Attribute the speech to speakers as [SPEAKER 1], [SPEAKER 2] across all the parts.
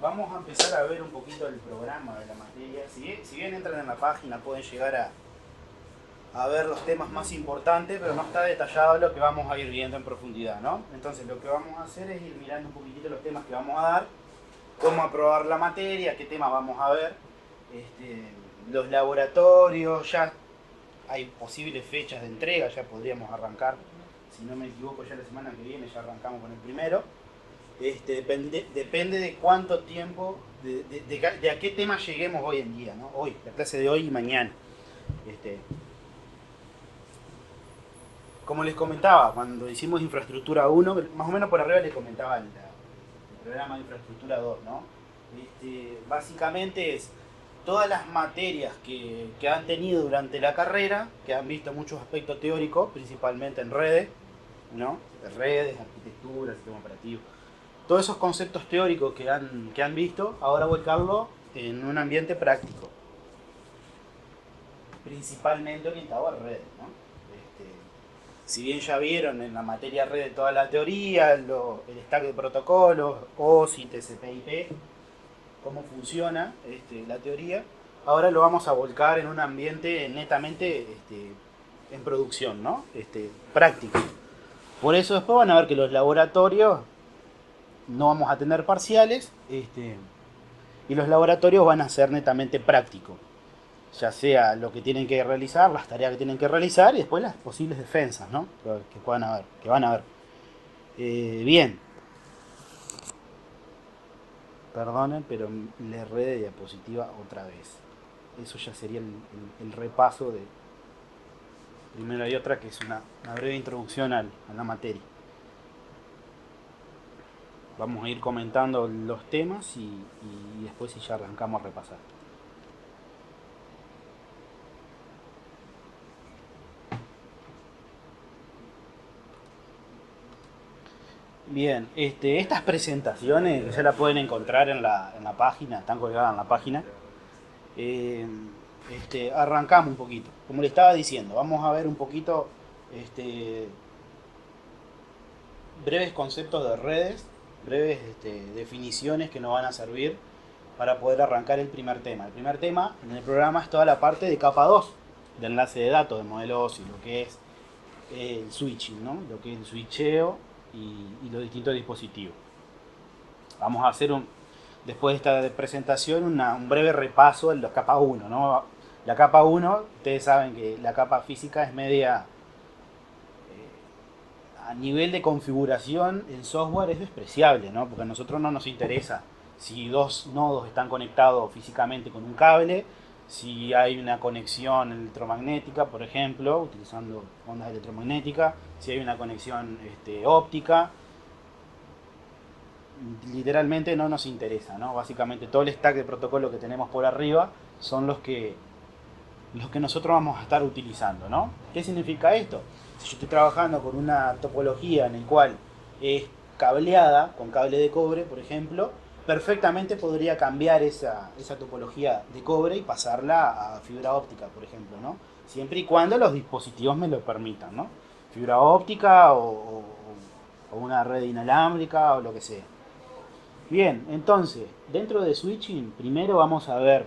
[SPEAKER 1] vamos a empezar a ver un poquito el programa de la materia. Si bien entran en la página pueden llegar a ver los temas más importantes, pero no está detallado lo que vamos a ir viendo en profundidad, ¿no? Entonces lo que vamos a hacer es ir mirando un poquitito los temas que vamos a dar, cómo aprobar la materia, qué temas vamos a ver, los laboratorios, ya hay posibles fechas de entrega, ya podríamos arrancar, si no me equivoco, ya la semana que viene ya arrancamos con el primero. Depende de cuánto tiempo, de a qué tema lleguemos hoy en día, ¿no? Hoy, la clase de hoy y mañana. Como les comentaba, cuando hicimos infraestructura 1, más o menos por arriba les comentaba el programa de infraestructura 2, ¿no? Básicamente es todas las materias que han tenido durante la carrera, que han visto muchos aspectos teóricos, principalmente en redes, ¿no? Redes, arquitectura, sistema operativo. Todos esos conceptos teóricos que han visto, ahora volcarlo en un ambiente práctico, principalmente orientado a redes, ¿no? Si bien ya vieron en la materia red toda la teoría, el stack de protocolos, OSI, TCP/IP, cómo funciona la teoría, ahora lo vamos a volcar en un ambiente netamente en producción, ¿no? Práctico. Por eso después van a ver que los laboratorios no vamos a tener parciales, y los laboratorios van a ser netamente prácticos, ya sea lo que tienen que realizar, las tareas que tienen que realizar y después las posibles defensas, ¿no? Que van a ver. Bien, perdonen, pero le erré de diapositiva otra vez. Eso ya sería el repaso de. Primero hay otra que es una breve introducción a la materia. Vamos a ir comentando los temas y después si ya arrancamos a repasar. Bien, estas presentaciones ya la pueden encontrar en la página, están colgadas en la página. Arrancamos un poquito. Como le estaba diciendo, vamos a ver un poquito breves conceptos de redes, breves definiciones que nos van a servir para poder arrancar el primer tema. El primer tema en el programa es toda la parte de capa 2, de enlace de datos, de modelos y lo que es el switching, ¿no? Lo que es el switcheo y los distintos dispositivos. Vamos a hacer después de esta presentación un breve repaso en la capa 1, ¿no? La capa 1, ustedes saben que la capa física es media, a nivel de configuración en software es despreciable, ¿no? Porque a nosotros no nos interesa si dos nodos están conectados físicamente con un cable, si hay una conexión electromagnética, por ejemplo, utilizando ondas electromagnéticas, si hay una conexión óptica. Literalmente no nos interesa, ¿no? Básicamente todo el stack de protocolo que tenemos por arriba son los que nosotros vamos a estar utilizando, ¿no? ¿Qué significa esto? Si yo estoy trabajando con una topología en la cual es cableada, con cable de cobre, por ejemplo, perfectamente podría cambiar esa topología de cobre y pasarla a fibra óptica, por ejemplo, ¿no? Siempre y cuando los dispositivos me lo permitan, ¿no? Fibra óptica o una red inalámbrica o lo que sea. Bien, entonces, dentro de switching, primero vamos a ver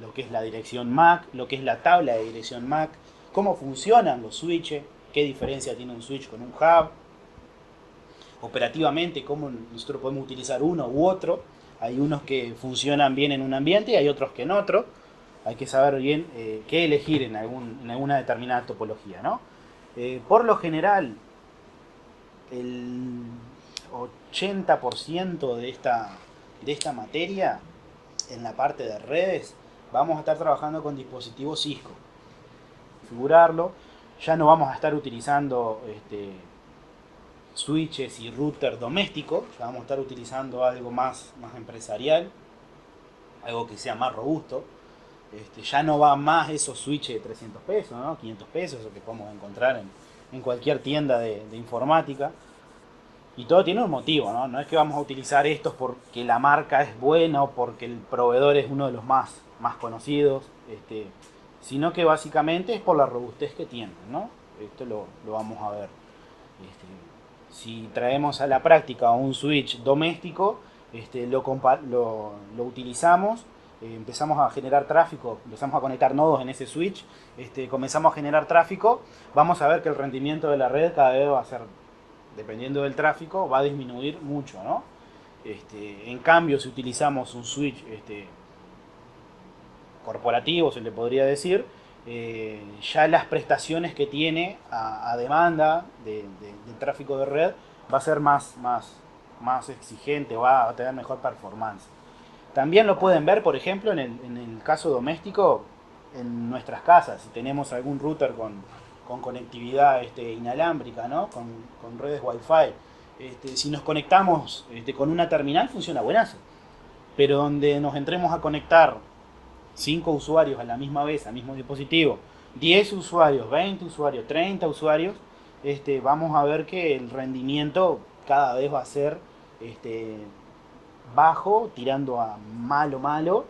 [SPEAKER 1] lo que es la dirección MAC, lo que es la tabla de dirección MAC, cómo funcionan los switches, qué diferencia tiene un switch con un hub, operativamente cómo nosotros podemos utilizar uno u otro. Hay unos que funcionan bien en un ambiente y hay otros que en otro. Hay que saber bien qué elegir en alguna determinada topología, ¿no? Por lo general, el 80% de esta materia en la parte de redes vamos a estar trabajando con dispositivos Cisco. Configurarlo, ya no vamos a estar utilizando switches y routers domésticos, ya vamos a estar utilizando algo más empresarial, algo que sea más robusto. Ya no va más esos switches de 300 pesos, ¿no? 500 pesos, eso que podemos encontrar en cualquier tienda de informática. Y todo tiene un motivo, ¿no? No es que vamos a utilizar estos porque la marca es buena o porque el proveedor es uno de los más conocidos, sino que básicamente es por la robustez que tienen, ¿no? Esto lo vamos a ver. Si traemos a la práctica un switch doméstico, lo utilizamos, empezamos a generar tráfico, empezamos a conectar nodos en ese switch, comenzamos a generar tráfico, vamos a ver que el rendimiento de la red cada vez va a ser, dependiendo del tráfico, va a disminuir mucho, ¿no? En cambio, si utilizamos un switch corporativo, se le podría decir, ya las prestaciones que tiene a demanda de tráfico de red va a ser más exigente, va a tener mejor performance. También lo pueden ver, por ejemplo, en el caso doméstico, en nuestras casas, si tenemos algún router con conectividad inalámbrica, ¿no? con redes Wi-Fi. Si nos conectamos con una terminal, funciona buenazo. Pero donde nos entremos a conectar 5 usuarios a la misma vez, al mismo dispositivo, 10 usuarios, 20 usuarios, 30 usuarios, vamos a ver que el rendimiento cada vez va a ser bajo, tirando a malo,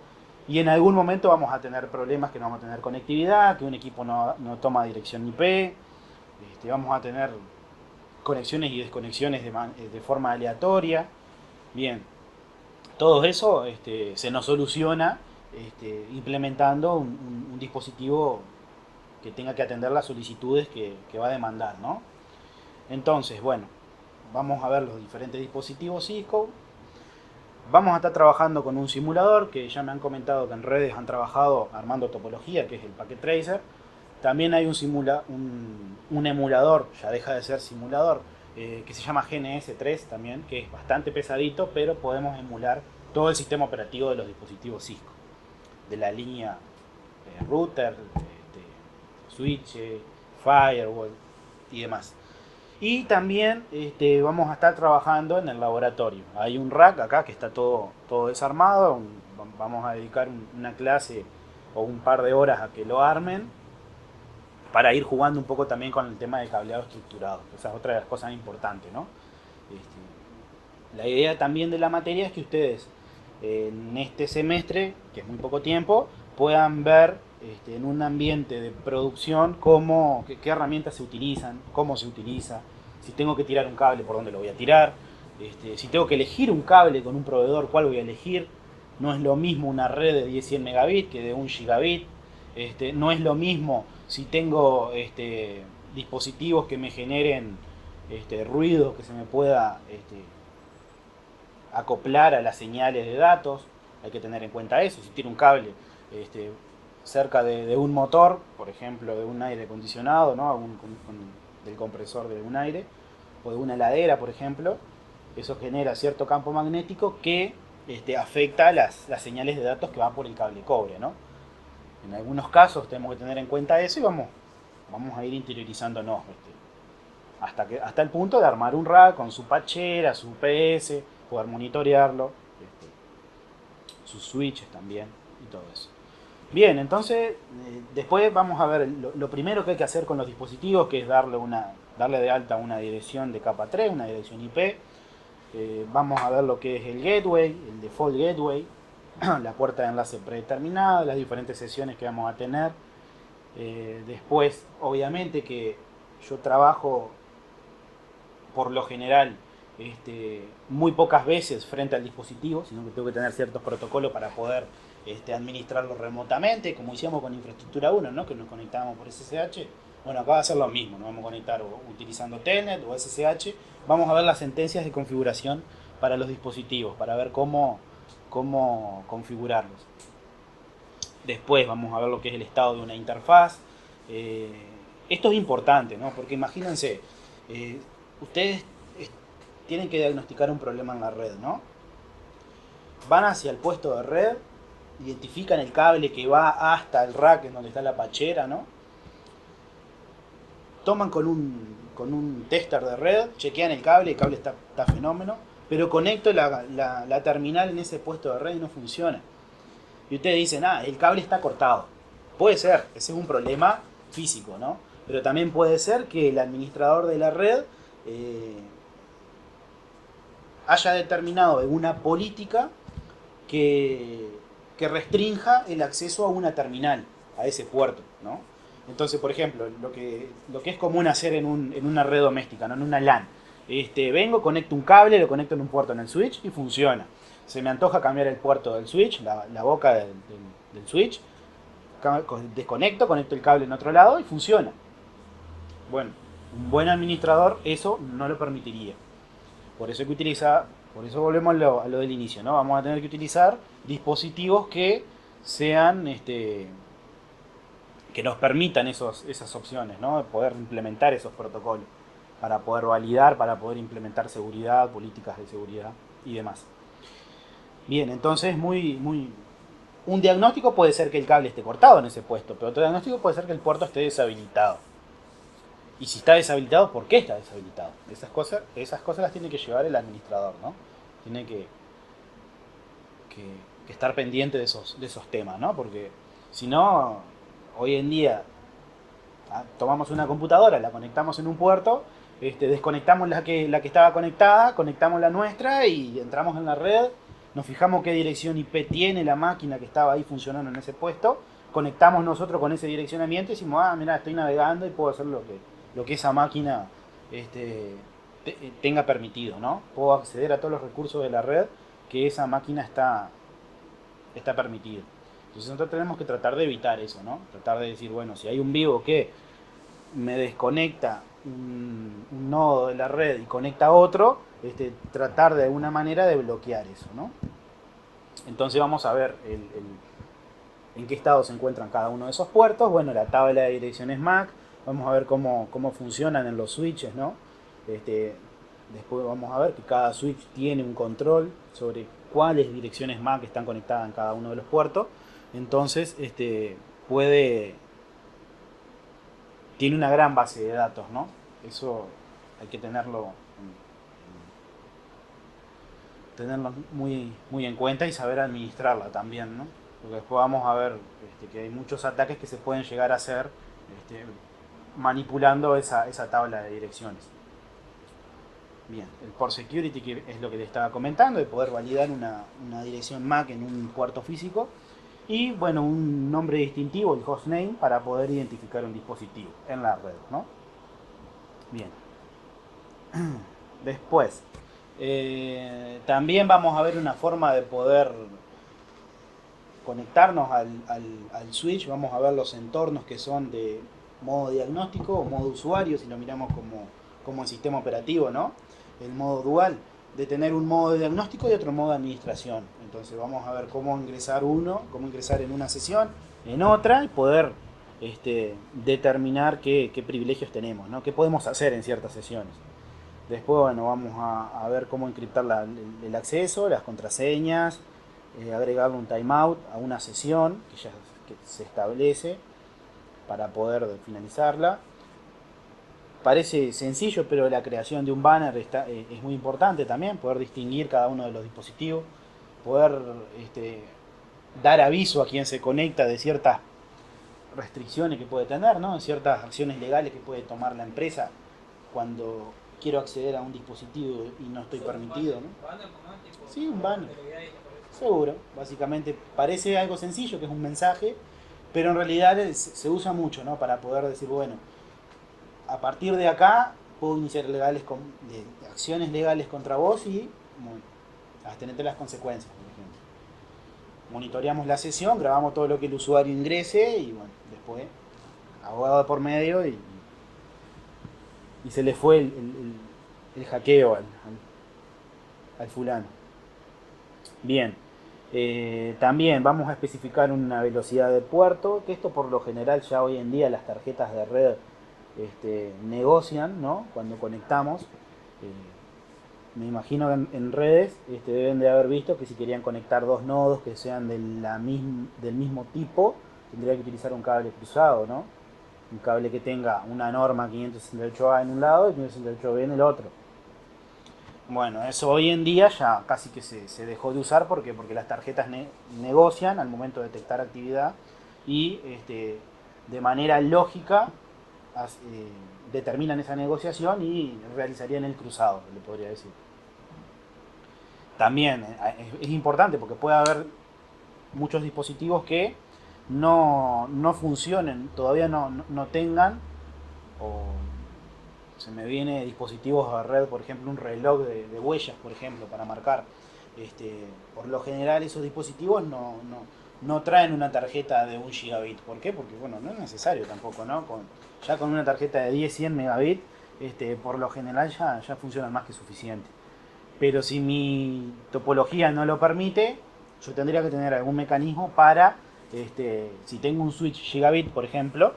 [SPEAKER 1] y en algún momento vamos a tener problemas que no vamos a tener conectividad, que un equipo no toma dirección IP, vamos a tener conexiones y desconexiones de forma aleatoria. Bien, todo eso se nos soluciona implementando un dispositivo que tenga que atender las solicitudes que va a demandar, ¿no? Entonces, bueno, vamos a ver los diferentes dispositivos Cisco. Vamos a estar trabajando con un simulador, que ya me han comentado que en redes han trabajado armando topología, que es el Packet Tracer. También hay un emulador, ya deja de ser simulador, que se llama GNS3 también, que es bastante pesadito, pero podemos emular todo el sistema operativo de los dispositivos Cisco, de la línea router, switch, firewall y demás. Y también vamos a estar trabajando en el laboratorio. Hay un rack acá que está todo desarmado. Vamos a dedicar una clase o un par de horas a que lo armen, para ir jugando un poco también con el tema de cableado estructurado. Esa es otra de las cosas importantes, ¿no? La idea también de la materia es que ustedes en este semestre, que es muy poco tiempo, puedan ver en un ambiente de producción qué herramientas se utilizan, cómo se utiliza, si tengo que tirar un cable, por dónde lo voy a tirar, si tengo que elegir un cable con un proveedor, cuál voy a elegir. No es lo mismo una red de 10-100 megabits que de 1 gigabit. No es lo mismo si tengo dispositivos que me generen ruido que se me pueda acoplar a las señales de datos. Hay que tener en cuenta eso. Si tiene un cable cerca de un motor, por ejemplo, de un aire acondicionado, ¿no? Del compresor de un aire, o de una heladera, por ejemplo, eso genera cierto campo magnético que afecta las señales de datos que van por el cable cobre, ¿no? En algunos casos tenemos que tener en cuenta eso y vamos a ir interiorizándonos hasta el punto de armar un rack con su patchera, su PS, poder monitorearlo, sus switches también y todo eso. Bien, entonces después vamos a ver lo primero que hay que hacer con los dispositivos, que es darle de alta una dirección de capa 3, una dirección IP. Vamos a ver lo que es el gateway, el default gateway, la puerta de enlace predeterminada, las diferentes sesiones que vamos a tener. Después, obviamente que yo trabajo por lo general muy pocas veces frente al dispositivo, sino que tengo que tener ciertos protocolos para poder administrarlo remotamente, como hicimos con infraestructura 1, ¿no? Que nos conectábamos por SSH. Bueno, acá va a ser lo mismo, nos vamos a conectar utilizando Telnet o SSH. Vamos a ver las sentencias de configuración para los dispositivos, para ver cómo configurarlos. Después vamos a ver lo que es el estado de una interfaz. Esto es importante, ¿no? Porque imagínense, ustedes tienen que diagnosticar un problema en la red, ¿no? Van hacia el puesto de red, identifican el cable que va hasta el rack en donde está la patchera, ¿no? Toman con un tester de red, chequean el cable está fenómeno, pero conecto la terminal en ese puesto de red y no funciona. Y ustedes dicen, el cable está cortado. Puede ser, ese es un problema físico, ¿no? Pero también puede ser que el administrador de la red haya determinado alguna política que restrinja el acceso a una terminal, a ese puerto, ¿no? Entonces, por ejemplo, lo que es común hacer en una red doméstica, ¿no? En una LAN. Vengo, conecto un cable, lo conecto en un puerto en el switch y funciona. Se me antoja cambiar el puerto del switch, la boca del switch, desconecto, conecto el cable en otro lado y funciona. Bueno, un buen administrador eso no lo permitiría. Por eso hay que utilizar, por eso volvemos a lo del inicio, ¿no? Vamos a tener que utilizar dispositivos que sean, que nos permitan esas opciones, ¿no? Poder implementar esos protocolos para poder validar, para poder implementar seguridad, políticas de seguridad y demás. Bien, entonces un diagnóstico puede ser que el cable esté cortado en ese puesto, pero otro diagnóstico puede ser que el puerto esté deshabilitado. Y si está deshabilitado, ¿por qué está deshabilitado? Esas cosas las tiene que llevar el administrador, ¿no? Tiene que estar pendiente de esos temas, ¿no? Porque si no, hoy en día tomamos una computadora, la conectamos en un puerto, desconectamos la que estaba conectada, conectamos la nuestra y entramos en la red, nos fijamos qué dirección IP tiene la máquina que estaba ahí funcionando en ese puesto, conectamos nosotros con ese direccionamiento y decimos, mira, estoy navegando y puedo hacer lo que esa máquina tenga permitido, ¿no? Puedo acceder a todos los recursos de la red que esa máquina está permitido. Entonces nosotros tenemos que tratar de evitar eso, ¿no? Tratar de decir, bueno, si hay un vivo que me desconecta un nodo de la red y conecta a otro, tratar de alguna manera de bloquear eso, ¿no? Entonces vamos a ver en qué estado se encuentran cada uno de esos puertos. Bueno, la tabla de direcciones MAC, vamos a ver cómo funcionan en los switches, ¿no? Después vamos a ver que cada switch tiene un control sobre cuáles direcciones MAC están conectadas en cada uno de los puertos. Entonces, tiene una gran base de datos, ¿no? Eso hay que tenerlo muy en cuenta y saber administrarla también, ¿no? Porque después vamos a ver que hay muchos ataques que se pueden llegar a hacer manipulando esa tabla de direcciones. Bien, el port security, que es lo que te estaba comentando, de poder validar una dirección MAC en un puerto físico. Y bueno, un nombre distintivo, el hostname, para poder identificar un dispositivo en la red, ¿no? Bien. Después, también vamos a ver una forma de poder conectarnos al switch. Vamos a ver los entornos que son de modo diagnóstico o modo usuario, si lo miramos como el sistema operativo, ¿no? El modo dual, de tener un modo de diagnóstico y otro modo de administración. Entonces vamos a ver cómo ingresar en una sesión, en otra, y poder determinar qué privilegios tenemos, ¿no? Qué podemos hacer en ciertas sesiones. Después, bueno, vamos a ver cómo encriptar el acceso, las contraseñas, agregarle un timeout a una sesión que se establece para poder finalizarla. Parece sencillo, pero la creación de un banner es muy importante también, poder distinguir cada uno de los dispositivos, poder dar aviso a quien se conecta de ciertas restricciones que puede tener, ¿no? Ciertas acciones legales que puede tomar la empresa cuando quiero acceder a un dispositivo y no estoy permitido, ¿no? Sí, un banner. Seguro, básicamente parece algo sencillo, que es un mensaje, pero en realidad se usa mucho, ¿no? Para poder decir, bueno, a partir de acá puedo iniciar acciones legales contra vos y bueno, abstenerte las consecuencias, por ejemplo. Monitoreamos la sesión, grabamos todo lo que el usuario ingrese y bueno, después abogado de por medio y se le fue el hackeo al fulano. Bien, también vamos a especificar una velocidad de puerto, que esto por lo general ya hoy en día las tarjetas de red negocian, ¿no? Cuando conectamos. Me imagino que en redes deben de haber visto que si querían conectar dos nodos que sean del mismo tipo, tendría que utilizar un cable cruzado, ¿no? Un cable que tenga una norma 568A en un lado y 568B en el otro. Bueno, eso hoy en día ya casi que se dejó de usar porque las tarjetas negocian al momento de detectar actividad y de manera lógica determinan esa negociación y realizarían el cruzado, le podría decir. También es importante porque puede haber muchos dispositivos que no funcionen, todavía no tengan o Se me viene dispositivos de red, por ejemplo, un reloj de huellas, por ejemplo, para marcar. Por lo general esos dispositivos no traen una tarjeta de 1 gigabit. ¿Por qué? Porque bueno, no es necesario tampoco, ¿no? Ya con una tarjeta de 10-100 megabits, por lo general ya funciona más que suficiente. Pero si mi topología no lo permite, yo tendría que tener algún mecanismo para, si tengo un switch gigabit, por ejemplo,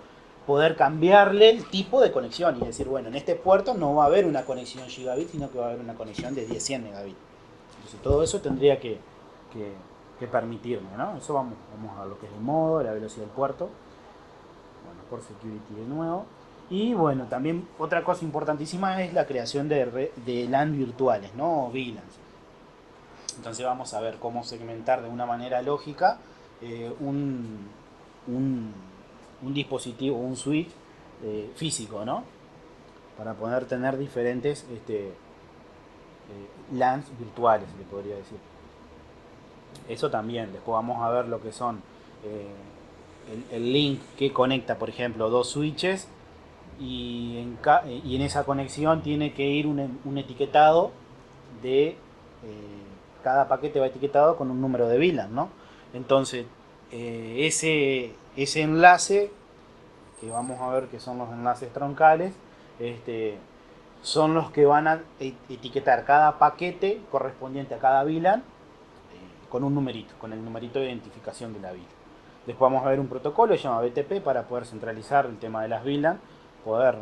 [SPEAKER 1] poder cambiarle el tipo de conexión y decir, bueno, en este puerto no va a haber una conexión gigabit, sino que va a haber una conexión de 10-100 megabits. Entonces todo eso tendría que permitirme, ¿no? Eso vamos a lo que es el modo, la velocidad del puerto. Bueno, por security de nuevo. Y bueno, también otra cosa importantísima es la creación de LAN virtuales, ¿no? O VLANs. Entonces vamos a ver cómo segmentar de una manera lógica un, un, un dispositivo, un switch físico, ¿no? Para poder tener diferentes LANs virtuales, se le podría decir. Eso también, después vamos a ver lo que son el link que conecta, por ejemplo, dos switches y en esa conexión tiene que ir un etiquetado de cada paquete va etiquetado con un número de VLAN, ¿no? Entonces, ese enlace, que vamos a ver que son los enlaces troncales, son los que van a etiquetar cada paquete correspondiente a cada VLAN con un numerito, con el numerito de identificación de la VLAN. Después vamos a ver un protocolo que se llama BTP para poder centralizar el tema de las VLAN, poder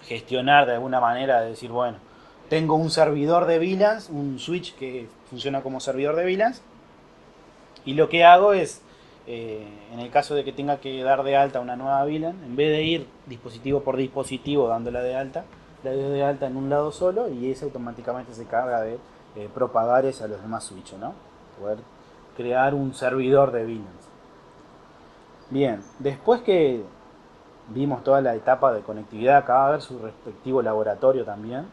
[SPEAKER 1] gestionar de alguna manera, de decir, bueno, tengo un servidor de VLANs, un switch que funciona como servidor de VLANs, y lo que hago es, en el caso de que tenga que dar de alta una nueva VLAN, en vez de ir dispositivo por dispositivo dándola de alta, la doy de alta en un lado solo y ese automáticamente se carga de propagar eso a los demás switches, ¿no? Poder crear un servidor de VLANs. Bien, después que vimos toda la etapa de conectividad, acá va a ver su respectivo laboratorio también.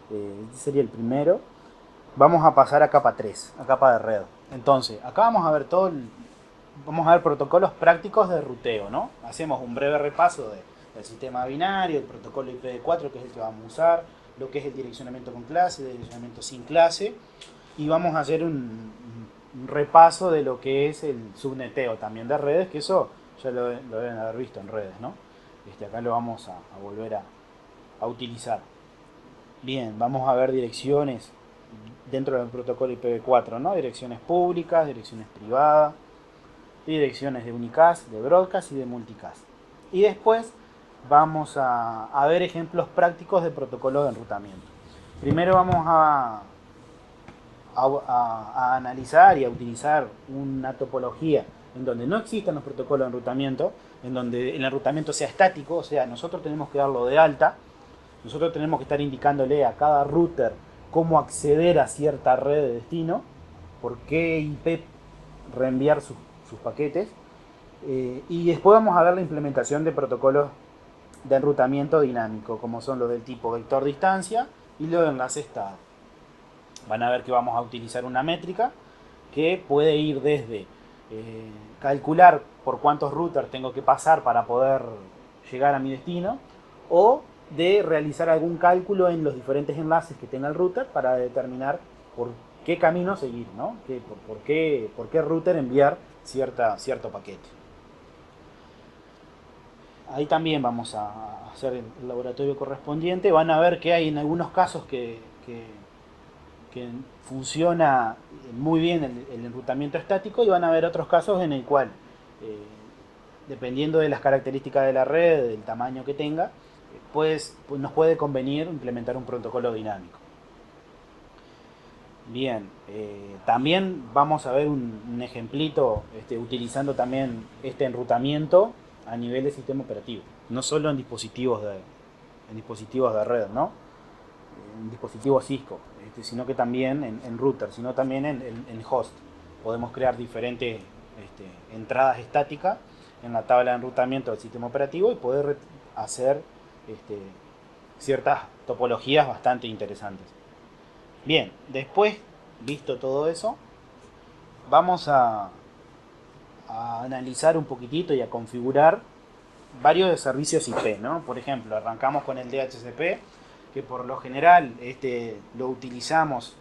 [SPEAKER 1] Este sería el primero. Vamos a pasar a capa 3, a capa de red. Entonces, acá vamos a ver vamos a ver protocolos prácticos de ruteo, ¿no? Hacemos un breve repaso del sistema binario, el protocolo IPv4, que es el que vamos a usar, lo que es el direccionamiento con clase, el direccionamiento sin clase, y vamos a hacer un repaso de lo que es el subneteo también de redes, que eso ya lo deben haber visto en redes, ¿no? Acá lo vamos a volver a utilizar. Bien, vamos a ver direcciones dentro del protocolo IPv4, ¿no? Direcciones públicas, direcciones privadas, direcciones de unicast, de broadcast y de multicast. Y después vamos a ver ejemplos prácticos de protocolos de enrutamiento. Primero vamos a analizar y a utilizar una topología en donde no existan los protocolos de enrutamiento, en donde el enrutamiento sea estático, o sea, nosotros tenemos que darlo de alta, nosotros tenemos que estar indicándole a cada router cómo acceder a cierta red de destino, por qué IP reenviar sus paquetes, y después vamos a ver la implementación de protocolos de enrutamiento dinámico, como son los del tipo vector distancia y los de enlace estado. Van a ver que vamos a utilizar una métrica que puede ir desde calcular por cuántos routers tengo que pasar para poder llegar a mi destino, o de realizar algún cálculo en los diferentes enlaces que tenga el router para determinar por qué camino seguir, ¿no? Por qué router enviar cierto paquete. Ahí también vamos a hacer el laboratorio correspondiente. Van a ver que hay en algunos casos que funciona muy bien el enrutamiento estático, y van a haber otros casos en el cual, dependiendo de las características de la red, del tamaño que tenga, pues nos puede convenir implementar un protocolo dinámico. Bien, también vamos a ver un ejemplito utilizando también este enrutamiento a nivel de sistema operativo, no solo en dispositivos de red, ¿no? En dispositivos Cisco, sino que también en router, sino también en host. Podemos crear diferentes entradas estáticas en la tabla de enrutamiento del sistema operativo y poder hacer ciertas topologías bastante interesantes. Bien, después, visto todo eso, vamos a analizar un poquitito y a configurar varios de servicios IP, ¿no? Por ejemplo, arrancamos con el DHCP, que por lo general lo utilizamos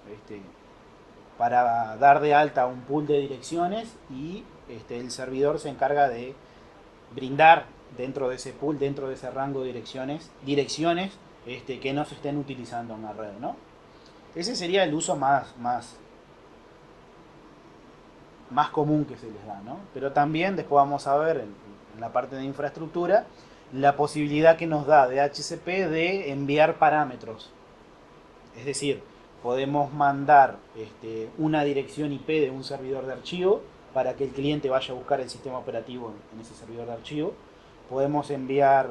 [SPEAKER 1] para dar de alta un pool de direcciones y el servidor se encarga de brindar dentro de ese pool, dentro de ese rango de direcciones que no se estén utilizando en la red, ¿no? Ese sería el uso más común que se les da, ¿no? Pero también después vamos a ver en la parte de infraestructura la posibilidad que nos da DHCP de enviar parámetros. Es decir, podemos mandar una dirección IP de un servidor de archivo para que el cliente vaya a buscar el sistema operativo en ese servidor de archivo. Podemos enviar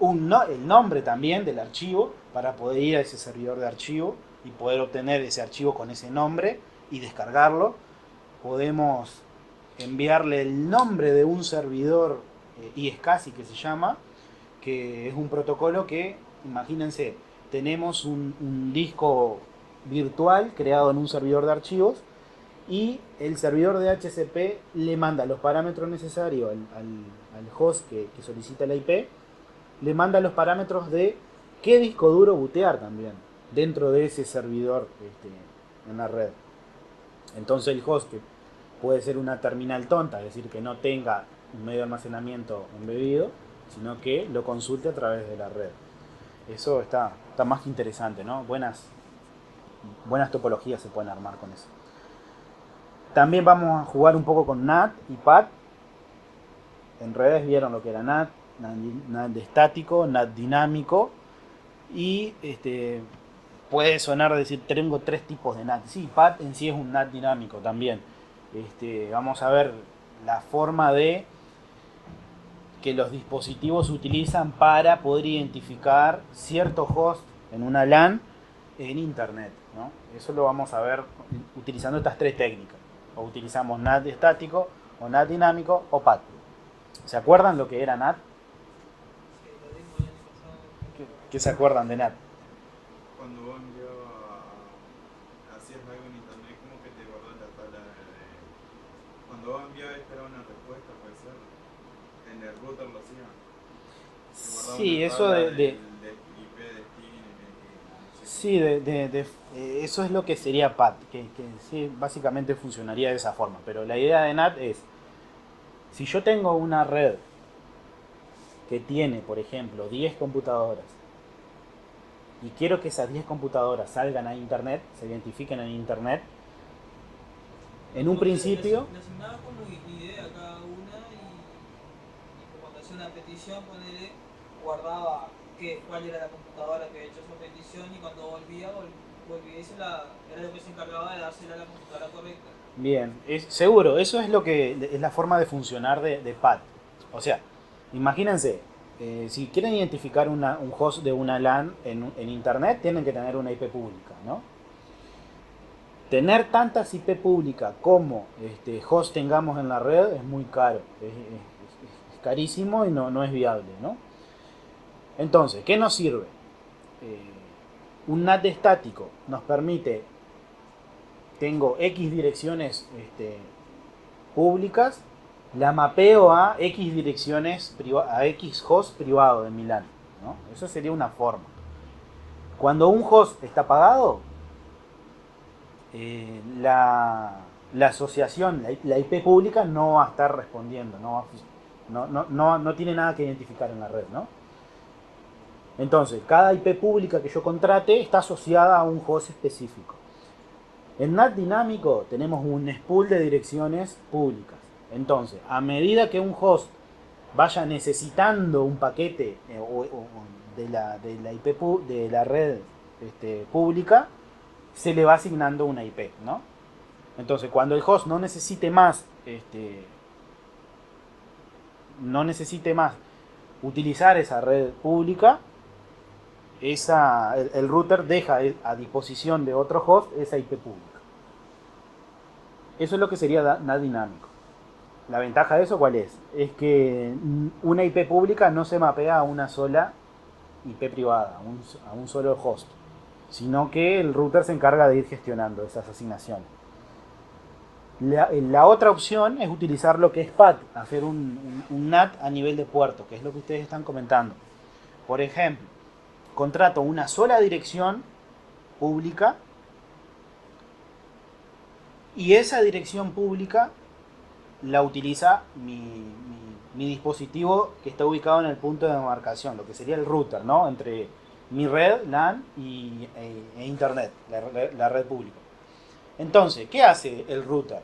[SPEAKER 1] el nombre también del archivo para poder ir a ese servidor de archivo y poder obtener ese archivo con ese nombre y descargarlo. Podemos enviarle el nombre de un servidor iSCSI que se llama, que es un protocolo que, imagínense, tenemos un disco virtual creado en un servidor de archivos y el servidor de DHCP le manda los parámetros necesarios al host que solicita la IP, le manda los parámetros de qué disco duro bootear también dentro de ese servidor en la red. Entonces el host, que puede ser una terminal tonta, es decir, que no tenga un medio de almacenamiento embebido, sino que lo consulte a través de la red. Eso está más que interesante, ¿no? Buenas topologías se pueden armar con eso. También vamos a jugar un poco con NAT y PAT. En redes vieron lo que era NAT estático, NAT dinámico. Y puede sonar decir, tengo 3 tipos de NAT. Sí, PAT en sí es un NAT dinámico también. Vamos a ver la forma de que los dispositivos utilizan para poder identificar ciertos hosts en una LAN en internet, ¿no? Eso lo vamos a ver utilizando estas 3 técnicas. O utilizamos NAT estático, o NAT dinámico, o PAT. ¿Se acuerdan lo que era NAT? ¿Qué se acuerdan de NAT?
[SPEAKER 2] Cuando vos hacías algo en internet, como que te guardó la tabla cuando vos enviabas y esperabas una respuesta, puede ser. En el router lo hacía. Te guardaba
[SPEAKER 1] Sí,
[SPEAKER 2] una
[SPEAKER 1] eso
[SPEAKER 2] tabla
[SPEAKER 1] de
[SPEAKER 2] del IP destino.
[SPEAKER 1] sí, eso es lo que sería PAT, que sí, básicamente funcionaría de esa forma. Pero la idea de NAT es, si yo tengo una red que tiene, por ejemplo, 10 computadoras, y quiero que esas 10 computadoras salgan a internet, se identifiquen en internet, en un principio...
[SPEAKER 3] Le asignaba como idea a cada una y cuando hacía una petición, guardaba cuál era la computadora que había hecho esa petición y cuando volvía y era lo que se encargaba de dársela a la computadora correcta.
[SPEAKER 1] Bien, seguro, eso es lo que es la forma de funcionar de PAT. O sea, imagínense, si quieren identificar un host de una LAN en internet, tienen que tener una IP pública, ¿no? Tener tantas IP públicas como host tengamos en la red es muy caro, es carísimo y no es viable, ¿no? Entonces, ¿qué nos sirve? Un NAT estático nos permite, tengo X direcciones públicas, la mapeo a X direcciones, a X host privado de mi LAN, ¿no? Eso sería una forma. Cuando un host está pagado, la asociación, la IP pública no va a estar respondiendo, no tiene nada que identificar en la red, ¿no? Entonces, cada IP pública que yo contrate está asociada a un host específico. En NAT dinámico tenemos un spool de direcciones públicas. Entonces, a medida que un host vaya necesitando un paquete de la IP de la red pública, se le va asignando una IP, ¿no? Entonces, cuando el host no necesite más utilizar esa red pública, el router deja a disposición de otro host esa IP pública. Eso es lo que sería NAT dinámico. La ventaja de eso, ¿cuál es? Es que una IP pública no se mapea a una sola IP privada, a un solo host, sino que el router se encarga de ir gestionando esas asignaciones. La otra opción es utilizar lo que es PAT, hacer un NAT a nivel de puerto, que es lo que ustedes están comentando. Por ejemplo, contrato una sola dirección pública y esa dirección pública la utiliza mi dispositivo que está ubicado en el punto de demarcación, lo que sería el router, ¿no? Entre mi red LAN e internet, la red pública. Entonces, ¿qué hace el router?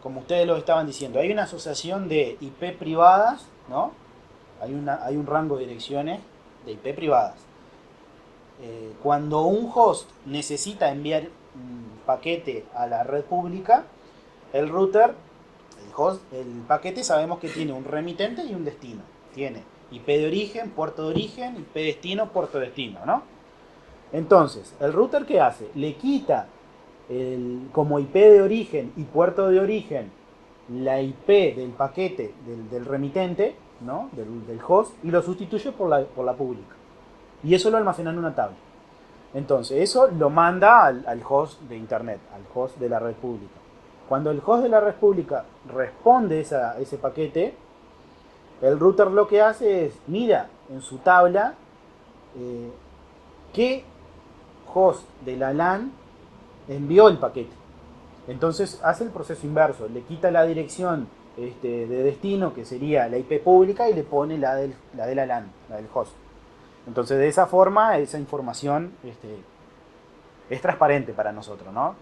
[SPEAKER 1] Como ustedes lo estaban diciendo, hay una asociación de IP privadas, ¿no? Hay un rango de direcciones de IP privadas. Cuando un host necesita enviar un paquete a la red pública, el router, el paquete sabemos que tiene un remitente y un destino. Tiene IP de origen, puerto de origen, IP destino, puerto destino, ¿no? Entonces, ¿el router qué hace? Le quita como IP de origen y puerto de origen la IP del paquete del remitente, ¿no? del host, y lo sustituye por la pública. Y eso lo almacena en una tabla. Entonces, eso lo manda al host de internet, al host de la red pública. Cuando el host de la red pública responde ese paquete, el router lo que hace es, mira en su tabla qué host de la LAN envió el paquete. Entonces hace el proceso inverso, le quita la dirección de destino, que sería la IP pública, y le pone la de la LAN, la del host. Entonces de esa forma, esa información es transparente para nosotros, ¿no?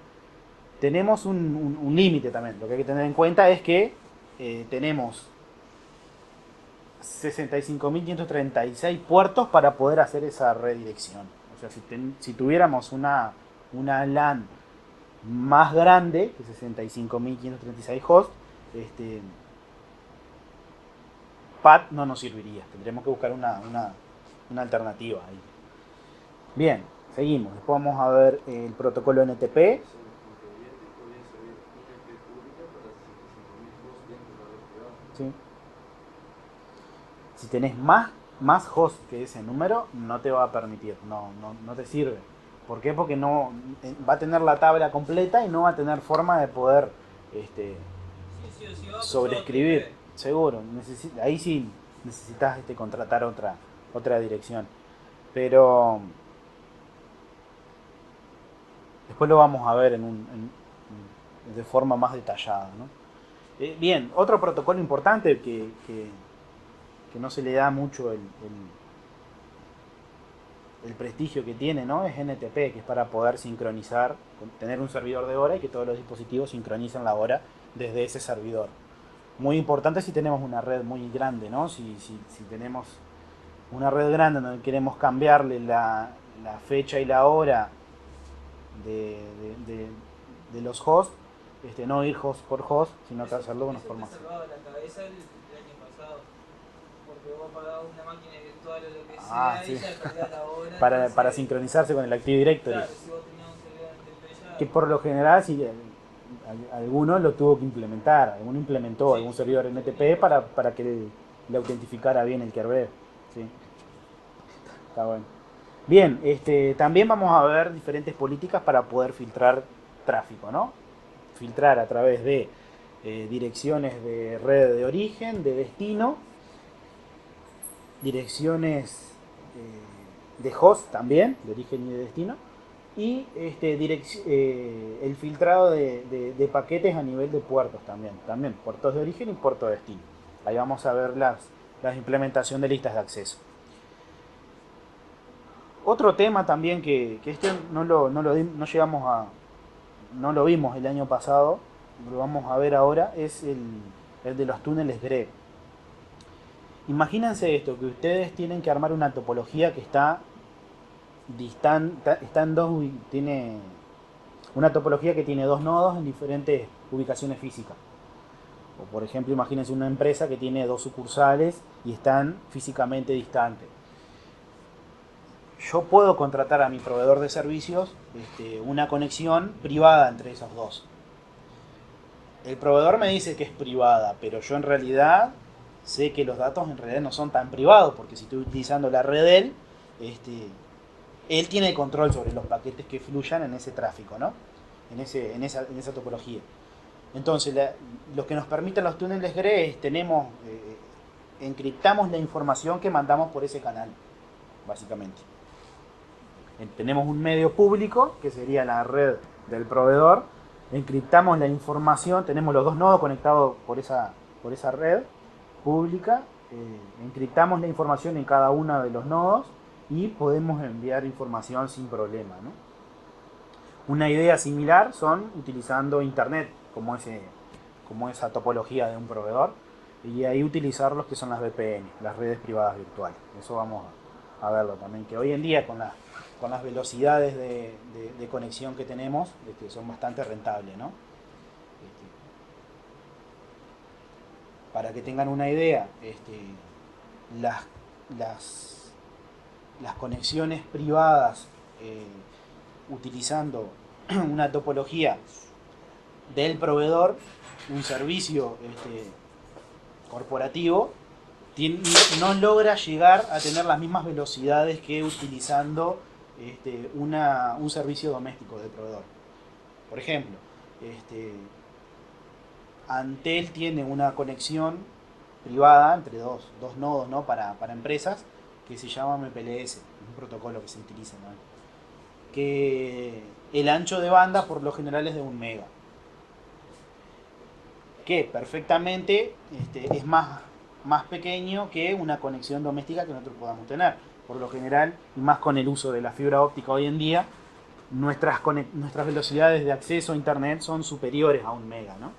[SPEAKER 1] Tenemos un límite también. Lo que hay que tener en cuenta es que tenemos 65.536 puertos para poder hacer esa redirección. O sea, si tuviéramos una LAN más grande, que 65.536 hosts, PAT no nos serviría. Tendremos que buscar una alternativa ahí. Bien, seguimos. Después vamos a ver el protocolo NTP. ¿Sí? Si tenés más hosts que ese número, no te va a permitir, no te sirve. ¿Por qué? Porque no va a tener la tabla completa y no va a tener forma de poder sobreescribir. Seguro, ahí sí necesitas contratar otra dirección. Pero después lo vamos a ver de forma más detallada, ¿no? Bien, otro protocolo importante que no se le da mucho el prestigio que tiene, ¿no? Es NTP, que es para poder sincronizar, tener un servidor de hora y que todos los dispositivos sincronicen la hora desde ese servidor. Muy importante si tenemos una red muy grande, ¿no? Si tenemos una red grande donde queremos cambiarle la fecha y la hora de los hosts, no ir host por host, sino que hacerlo de una forma.
[SPEAKER 3] Vos pagabas una máquina virtual o lo que sea,
[SPEAKER 1] sí.
[SPEAKER 3] y ya perdías la hora.
[SPEAKER 1] para sincronizarse con el Active Directory.
[SPEAKER 3] Claro, si vos tenías un servidor NTP ya...
[SPEAKER 1] Que por lo general, si alguno lo tuvo que implementar, alguno implementó algún servidor NTP para que le autentificara bien el kernel. ¿Sí? Está bueno. Bien, también vamos a ver diferentes políticas para poder filtrar tráfico, ¿no? Filtrar a través de direcciones de red de origen, de destino, direcciones de host también, de origen y de destino, y el filtrado de paquetes a nivel de puertos también puertos de origen y puertos de destino. Ahí vamos a ver la implementación de listas de acceso. Otro tema también que no lo vimos el año pasado, lo vamos a ver ahora, es el de los túneles GRE. Imagínense esto, que ustedes tienen que armar una topología que tiene una topología que tiene dos nodos en diferentes ubicaciones físicas. O por ejemplo, imagínense una empresa que tiene dos sucursales y están físicamente distantes. Yo puedo contratar a mi proveedor de servicios una conexión privada entre esos dos. El proveedor me dice que es privada, pero yo en realidad sé que los datos en realidad no son tan privados, porque si estoy utilizando la red de él tiene el control sobre los paquetes que fluyan en ese tráfico, ¿no? En esa topología. Entonces, lo que nos permiten los túneles GRE es encriptamos la información que mandamos por ese canal, básicamente. Tenemos un medio público, que sería la red del proveedor, encriptamos la información, tenemos los dos nodos conectados por esa red pública, encriptamos la información en cada uno de los nodos y podemos enviar información sin problema, ¿no? Una idea similar son utilizando Internet como esa topología de un proveedor, y ahí utilizar los que son las VPN, las redes privadas virtuales. Eso vamos a verlo también, que hoy en día con las velocidades de conexión que tenemos, son bastante rentables, ¿no? Para que tengan una idea, las conexiones privadas utilizando una topología del proveedor, un servicio corporativo, no logra llegar a tener las mismas velocidades que utilizando un servicio doméstico del proveedor. Por ejemplo, Antel tiene una conexión privada entre dos nodos, ¿no? para empresas, que se llama MPLS, un protocolo que se utiliza, ¿no? Que el ancho de banda por lo general es de 1 mega, que perfectamente es más pequeño que una conexión doméstica que nosotros podamos tener. Por lo general, y más con el uso de la fibra óptica hoy en día, nuestras velocidades de acceso a Internet son superiores a 1 mega, ¿no?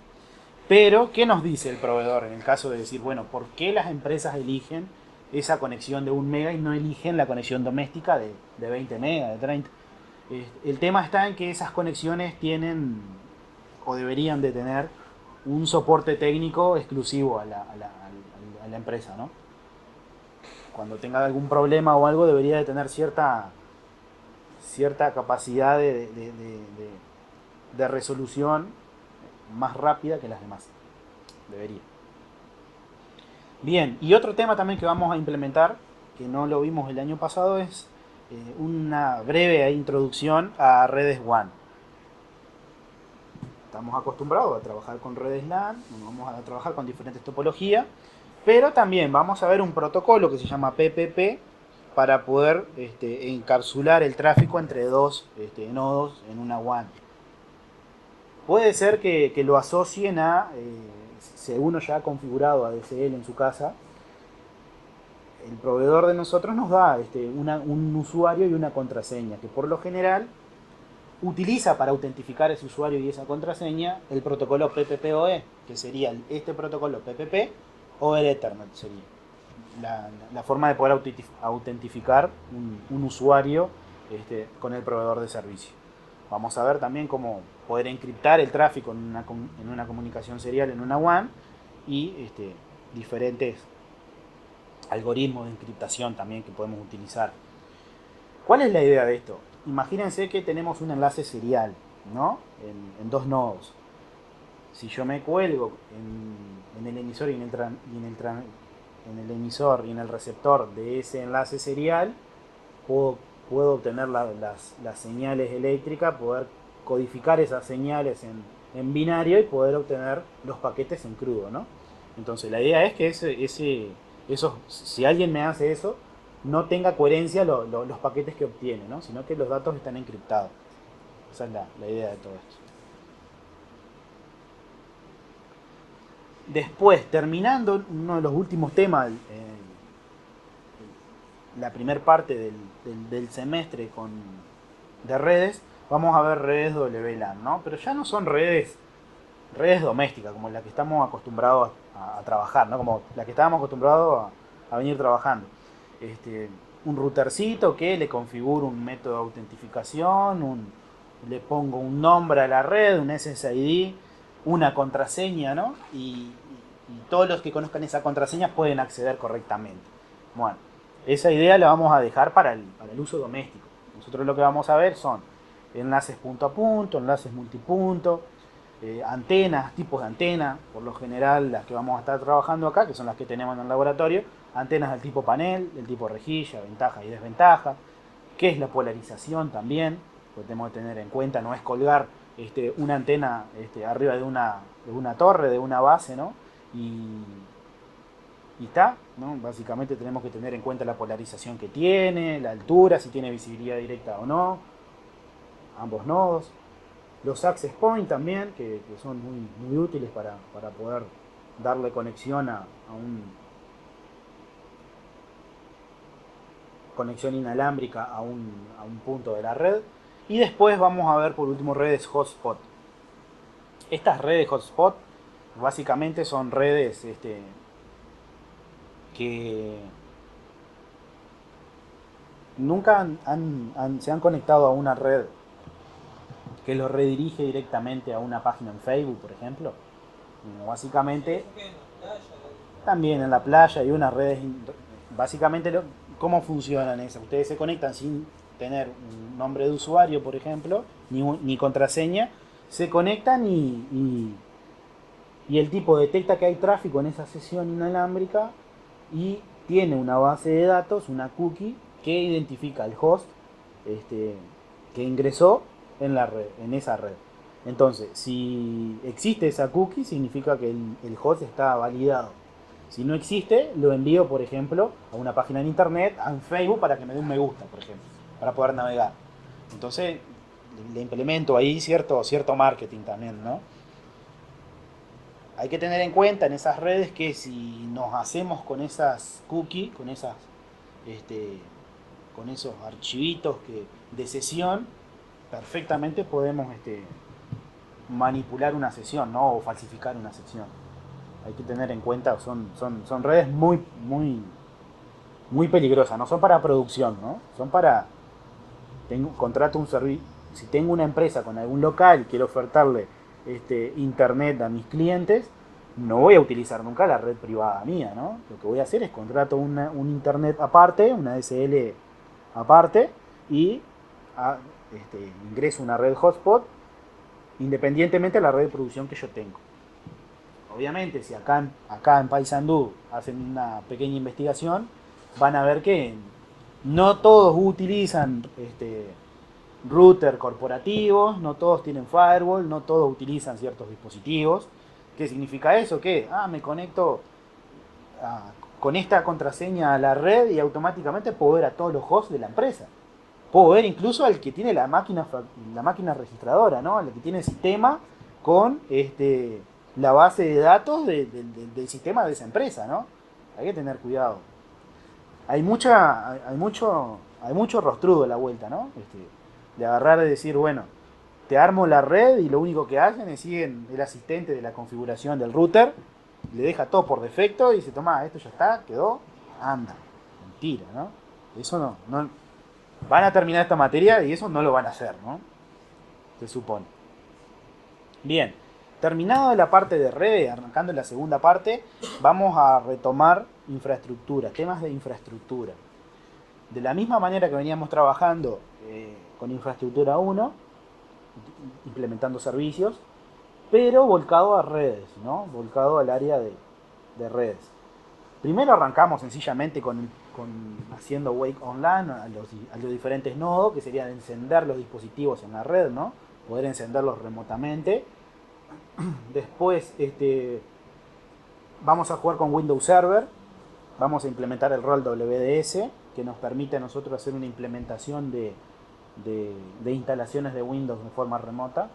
[SPEAKER 1] Pero, ¿qué nos dice el proveedor en el caso de decir, bueno, ¿por qué las empresas eligen esa conexión de 1 mega y no eligen la conexión doméstica de 20 mega, de 30? El tema está en que esas conexiones tienen, o deberían de tener, un soporte técnico exclusivo a la empresa, ¿no? Cuando tenga algún problema o algo, debería de tener cierta capacidad de resolución más rápida que las demás. Debería. Bien, y otro tema también que vamos a implementar, que no lo vimos el año pasado, es una breve introducción a redes WAN. Estamos acostumbrados a trabajar con redes LAN, vamos a trabajar con diferentes topologías, pero también vamos a ver un protocolo que se llama PPP para poder encapsular el tráfico entre dos nodos en una WAN. Puede ser que lo asocien si uno ya ha configurado ADSL en su casa, el proveedor de nosotros nos da un usuario y una contraseña, que por lo general utiliza para autentificar ese usuario y esa contraseña el protocolo PPPoE, que sería este protocolo PPP o el Ethernet sería la forma de poder autentificar un usuario con el proveedor de servicio. Vamos a ver también cómo poder encriptar el tráfico en una comunicación serial en una WAN y diferentes algoritmos de encriptación también que podemos utilizar. ¿Cuál es la idea de esto? Imagínense que tenemos un enlace serial, ¿no? en dos nodos. Si yo me cuelgo en el emisor y en el emisor y en el receptor de ese enlace serial, puedo obtener las señales eléctricas, poder codificar esas señales en binario y poder obtener los paquetes en crudo, ¿no? Entonces la idea es que si alguien me hace eso, no tenga coherencia los paquetes que obtiene, ¿no? Sino que los datos están encriptados. Esa es la idea de todo esto. Después, terminando uno de los últimos temas, la primera parte del semestre de redes, vamos a ver redes WLAN, ¿no? Pero ya no son redes domésticas, como las que estamos acostumbrados a trabajar, ¿no? Como las que estábamos acostumbrados a venir trabajando. Un routercito que le configuro un método de autentificación, le pongo un nombre a la red, un SSID, una contraseña, ¿no? Y todos los que conozcan esa contraseña pueden acceder correctamente. Bueno, esa idea la vamos a dejar para el uso doméstico. Nosotros lo que vamos a ver son enlaces punto a punto, enlaces multipunto, antenas, tipos de antenas, por lo general las que vamos a estar trabajando acá, que son las que tenemos en el laboratorio, antenas del tipo panel, del tipo rejilla, ventaja y desventaja, qué es la polarización también, porque tenemos que tener en cuenta, no es colgar una antena arriba de una torre, de una base, ¿no? Y está, ¿no? Básicamente tenemos que tener en cuenta la polarización que tiene, la altura, si tiene visibilidad directa o no, ambos nodos. Los access point también, que son muy útiles para poder darle conexión a conexión inalámbrica a un punto de la red. Y después vamos a ver por último redes hotspot. Estas redes hotspot básicamente son redes que nunca se han conectado a una red que los redirige directamente a una página en Facebook, por ejemplo. Básicamente, también en la playa hay unas redes. Básicamente, ¿cómo funcionan esas? Ustedes se conectan sin tener un nombre de usuario, por ejemplo, ni contraseña. Se conectan y el tipo detecta que hay tráfico en esa sesión inalámbrica y tiene una base de datos, una cookie, que identifica al host que ingresó en la red, en esa red. Entonces, si existe esa cookie, significa que el host está validado. Si no existe, lo envío, por ejemplo, a una página en internet, a Facebook, para que me dé un me gusta, por ejemplo, para poder navegar. Entonces, le implemento ahí cierto marketing también, ¿no? Hay que tener en cuenta en esas redes que si nos hacemos con esas cookies, con esos archivitos de sesión, perfectamente podemos manipular una sesión, ¿no? O falsificar una sesión. Hay que tener en cuenta, son redes muy peligrosas, no son para producción, ¿no? Son para, contrato un servicio, si tengo una empresa con algún local y quiero ofertarle internet a mis clientes, no voy a utilizar nunca la red privada mía, ¿no? Lo que voy a hacer es contrato un internet aparte, una DSL aparte, y ingreso una red hotspot independientemente de la red de producción que yo tengo. Obviamente, si acá en Paysandú hacen una pequeña investigación, van a ver que no todos utilizan router corporativos, no todos tienen firewall, no todos utilizan ciertos dispositivos. ¿Qué significa eso? Que me conecto con esta contraseña a la red y automáticamente puedo ver a todos los hosts de la empresa. Puedo ver incluso al que tiene la máquina registradora, ¿no? Al que tiene el sistema con la base de datos del sistema de esa empresa, ¿no? Hay que tener cuidado. Hay mucho rostrudo a la vuelta, ¿no? De agarrar y decir, bueno, te armo la red y lo único que hacen es siguen el asistente de la configuración del router, le deja todo por defecto y dice, toma, esto ya está, quedó, anda. Mentira, ¿no? Eso no van a terminar esta materia y eso no lo van a hacer, ¿no? Se supone. Bien, terminado la parte de red, arrancando la segunda parte, vamos a retomar infraestructura, temas de infraestructura. De la misma manera que veníamos trabajando con infraestructura 1, implementando servicios, pero volcado a redes, ¿no? Volcado al área de redes. Primero arrancamos sencillamente con haciendo wake online a los diferentes nodos, que sería encender los dispositivos en la red, ¿no? Poder encenderlos remotamente. Después vamos a jugar con Windows Server, vamos a implementar el rol WDS, que nos permite a nosotros hacer una implementación de instalaciones de Windows de forma remota,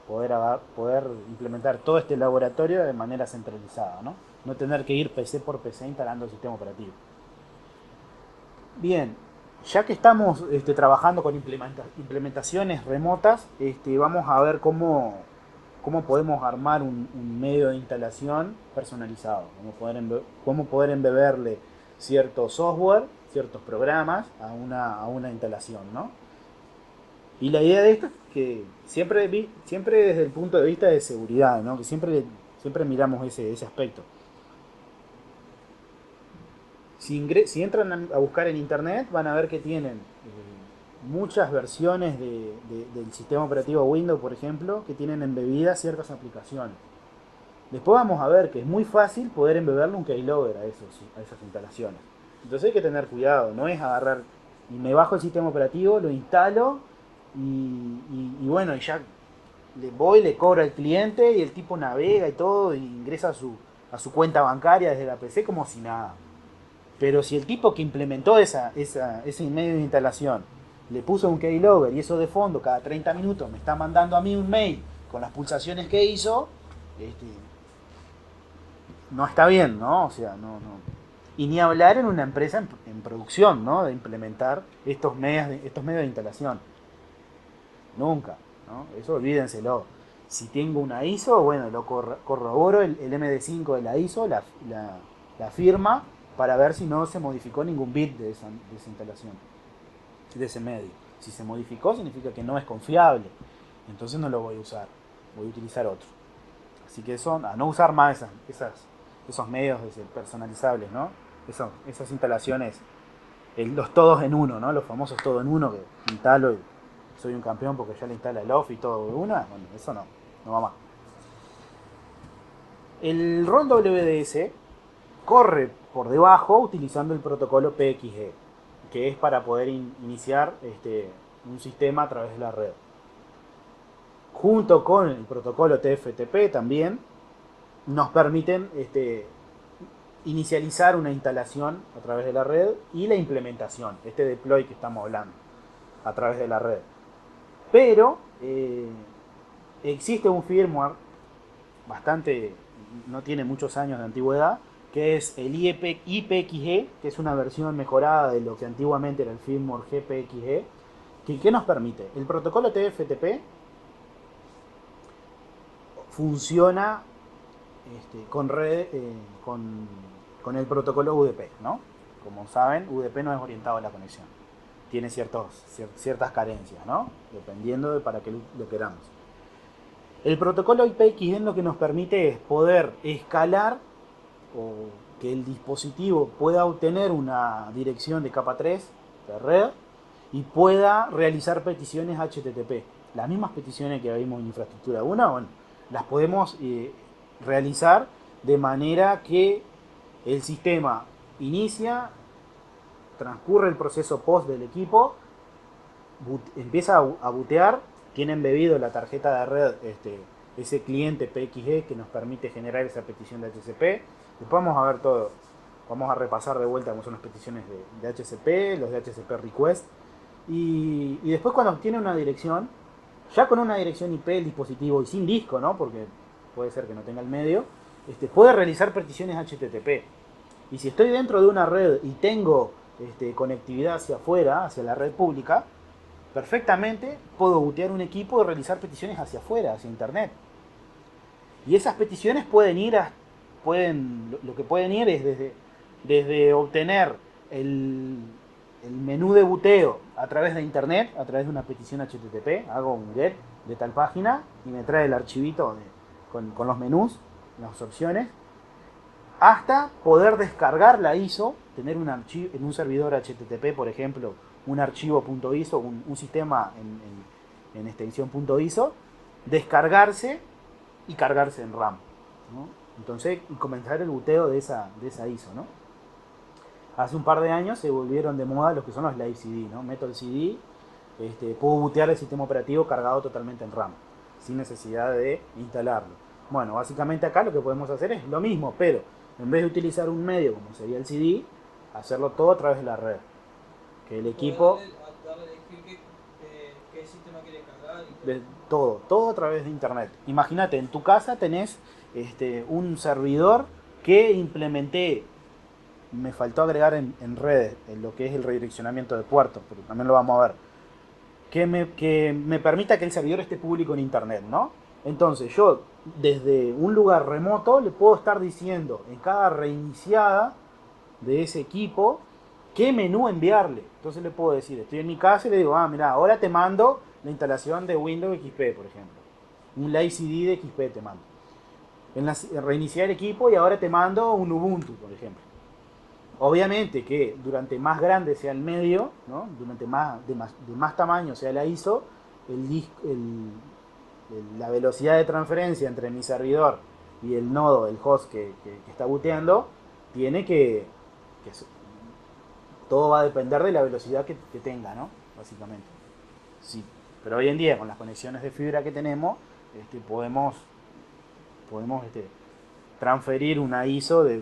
[SPEAKER 1] poder implementar todo este laboratorio de manera centralizada, ¿no? No tener que ir PC por PC instalando el sistema operativo. Bien, ya que estamos trabajando con implementaciones remotas, vamos a ver cómo podemos armar un medio de instalación personalizado, cómo poder embeberle cierto software, ciertos programas a una instalación, ¿no? Y la idea de esto es que siempre desde el punto de vista de seguridad, ¿no? Que siempre miramos ese aspecto. Si entran a buscar en internet, van a ver que tienen muchas versiones del sistema operativo Windows, por ejemplo, que tienen embebidas ciertas aplicaciones. Después vamos a ver que es muy fácil poder embeberle un keylogger a esas instalaciones. Entonces hay que tener cuidado, no es agarrar y me bajo el sistema operativo, lo instalo y bueno, y ya le cobro al cliente y el tipo navega y todo, y ingresa a su cuenta bancaria desde la PC como si nada. Pero si el tipo que implementó ese medio de instalación le puso un keylogger y eso de fondo cada 30 minutos me está mandando a mí un mail con las pulsaciones que hizo, este, no está bien, ¿no? O sea, no. Y ni hablar en una empresa en producción, ¿no? De implementar estos medios de instalación. Nunca, ¿no? Eso olvídenselo. Si tengo una ISO, bueno, lo corroboro el MD5 de la ISO, la firma, para ver si no se modificó ningún bit de esa instalación, de ese medio. Si se modificó, significa que no es confiable. Entonces no lo voy a usar. Voy a utilizar otro. Así que eso, a no usar más esos medios personalizables, ¿no? Esas instalaciones, los todos en uno, ¿no? Los famosos todos en uno que instalo y soy un campeón porque ya le instala el off y todo de una. Bueno, eso no va más. El RON WDS corre por debajo utilizando el protocolo PXG, que es para poder iniciar un sistema a través de la red. Junto con el protocolo TFTP también nos permiten inicializar una instalación a través de la red y la implementación, deploy que estamos hablando, a través de la red. Pero existe un firmware no tiene muchos años de antigüedad, que es el IPXG, que es una versión mejorada de lo que antiguamente era el firmware GPXG, ¿qué nos permite? El protocolo TFTP funciona con el protocolo UDP, ¿no? Como saben, UDP no es orientado a la conexión. Tiene ciertas carencias, ¿no? Dependiendo de para qué lo queramos. El protocolo IPXG lo que nos permite es poder escalar o que el dispositivo pueda obtener una dirección de capa 3 de red y pueda realizar peticiones HTTP. Las mismas peticiones que vimos en infraestructura 1, bueno, las podemos realizar de manera que el sistema transcurre el proceso post del equipo, empieza a bootear, tiene embebido la tarjeta de red ese cliente PXG que nos permite generar esa petición de HCP. Después vamos a ver todo, vamos a repasar de vuelta cómo son las peticiones de HCP, los de HCP request, y después cuando obtiene una dirección, ya con una dirección IP el dispositivo y sin disco, ¿no? Porque puede ser que no tenga el medio, puede realizar peticiones HTTP. Y si estoy dentro de una red y tengo conectividad hacia afuera, hacia la red pública, perfectamente puedo bootear un equipo y realizar peticiones hacia afuera, hacia internet. Y esas peticiones lo que pueden ir es desde obtener el menú de booteo a través de internet, a través de una petición HTTP, hago un get de tal página y me trae el archivito con los menús, las opciones, hasta poder descargar la ISO, tener un archivo en un servidor HTTP, por ejemplo, un archivo .iso, un sistema en extensión .iso, descargarse y cargarse en RAM, ¿no? Entonces, y comenzar el booteo de esa ISO, ¿no? Hace un par de años se volvieron de moda los que son los Live CD, ¿no? Meto el CD, puedo bootear el sistema operativo cargado totalmente en RAM, sin necesidad de instalarlo. Bueno, básicamente acá lo que podemos hacer es lo mismo, pero en vez de utilizar un medio como sería el CD, hacerlo todo a través de la red. Que el equipo...
[SPEAKER 3] Darle qué sistema quiere cargar y
[SPEAKER 1] todo a través de internet. Imagínate, en tu casa tenés un servidor que implementé, me faltó agregar en redes, en lo que es el redireccionamiento de puertos, pero también lo vamos a ver, que me permita que el servidor esté público en internet, ¿no? Entonces yo desde un lugar remoto le puedo estar diciendo en cada reiniciada de ese equipo qué menú enviarle. Entonces le puedo decir, estoy en mi casa y le digo, mira, ahora te mando la instalación de Windows XP, por ejemplo. Un Live CD de XP te mando. Reiniciar el equipo y ahora te mando un Ubuntu, por ejemplo. Obviamente que durante más grande sea el medio, ¿no? Durante de más tamaño sea la ISO, la velocidad de transferencia entre mi servidor y el nodo, el host que está booteando, tiene que todo va a depender de la velocidad que tenga, ¿no? Básicamente. Sí. Pero hoy en día, con las conexiones de fibra que tenemos, podemos transferir una ISO de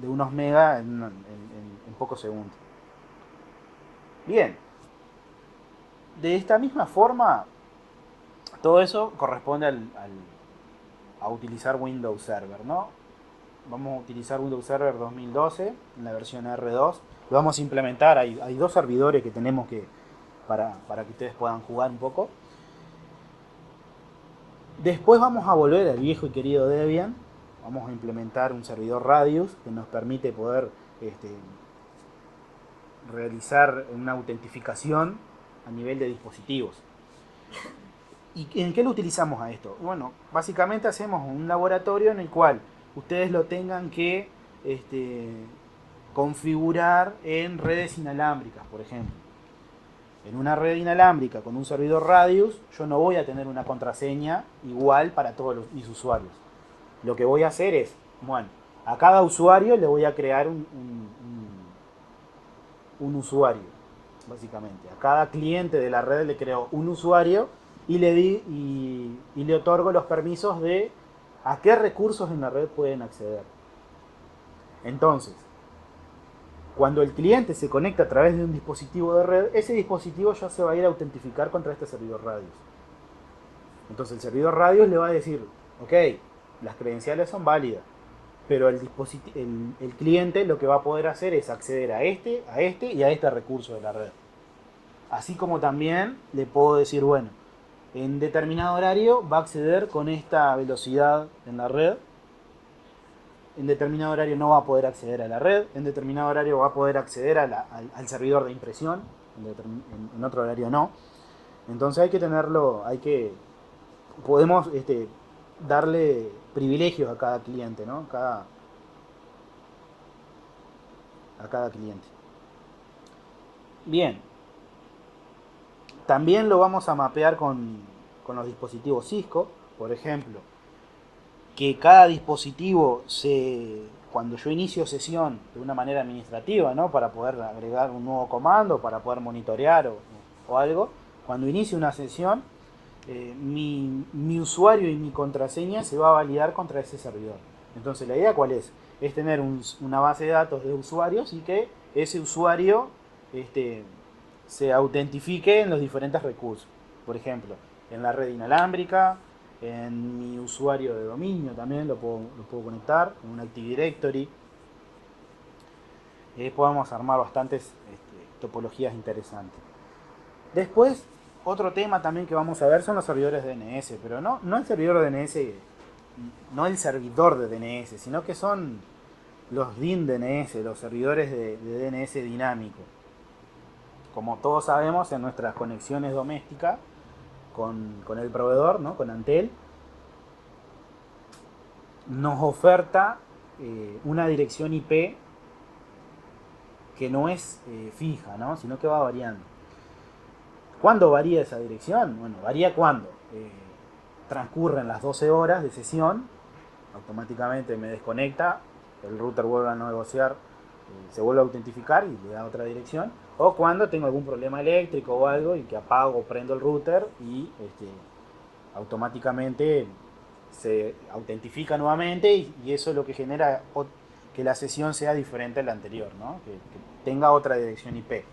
[SPEAKER 1] unos megas en pocos segundos. Bien, de esta misma forma, todo eso corresponde a utilizar Windows Server, ¿no? Vamos a utilizar Windows Server 2012 en la versión R2. Lo vamos a implementar, hay dos servidores que tenemos para que ustedes puedan jugar un poco. Después vamos a volver al viejo y querido Debian. Vamos a implementar un servidor Radius que nos permite poder realizar una autentificación a nivel de dispositivos. ¿Y en qué lo utilizamos a esto? Bueno, básicamente hacemos un laboratorio en el cual ustedes lo tengan que configurar en redes inalámbricas, por ejemplo. En una red inalámbrica con un servidor Radius, yo no voy a tener una contraseña igual para todos mis usuarios. Lo que voy a hacer es, bueno, a cada usuario le voy a crear un usuario, básicamente. A cada cliente de la red le creo un usuario y le otorgo los permisos de a qué recursos en la red pueden acceder. Entonces, cuando el cliente se conecta a través de un dispositivo de red, ese dispositivo ya se va a ir a autentificar contra este servidor Radius. Entonces el servidor Radius le va a decir, ok, las credenciales son válidas, pero el cliente lo que va a poder hacer es acceder a este y a este recurso de la red. Así como también le puedo decir, bueno, en determinado horario va a acceder con esta velocidad en la red, en determinado horario no va a poder acceder a la red, en determinado horario va a poder acceder al servidor de impresión, en otro horario no. Entonces hay que tenerlo, podemos darle privilegios a cada cliente, ¿no? A cada cliente. Bien. También lo vamos a mapear con los dispositivos Cisco, por ejemplo, que cada dispositivo cuando yo inicio sesión de una manera administrativa, ¿no? Para poder agregar un nuevo comando, para poder monitorear o algo, cuando inicie una sesión, mi usuario y mi contraseña se va a validar contra ese servidor. Entonces la idea ¿cuál es? Es tener una base de datos de usuarios y que ese usuario se autentifique en los diferentes recursos. Por ejemplo, en la red inalámbrica, en mi usuario de dominio también lo puedo conectar, en un Active Directory. Podemos armar bastantes topologías interesantes. Después, otro tema también que vamos a ver son los servidores DNS, pero no el servidor DNS, no el servidor de DNS, sino que son los DIN DNS, los servidores de DNS dinámico. Como todos sabemos, en nuestras conexiones domésticas con el proveedor, ¿no? Con Antel, nos oferta una dirección IP que no es fija, ¿no? Sino que va variando. ¿Cuándo varía esa dirección? Bueno, varía cuando transcurren las 12 horas de sesión, automáticamente me desconecta, el router vuelve a negociar, se vuelve a autentificar y le da otra dirección, o cuando tengo algún problema eléctrico o algo y que apago o prendo el router y automáticamente se autentifica nuevamente y eso es lo que genera que la sesión sea diferente a la anterior, ¿no? Que tenga otra dirección IP.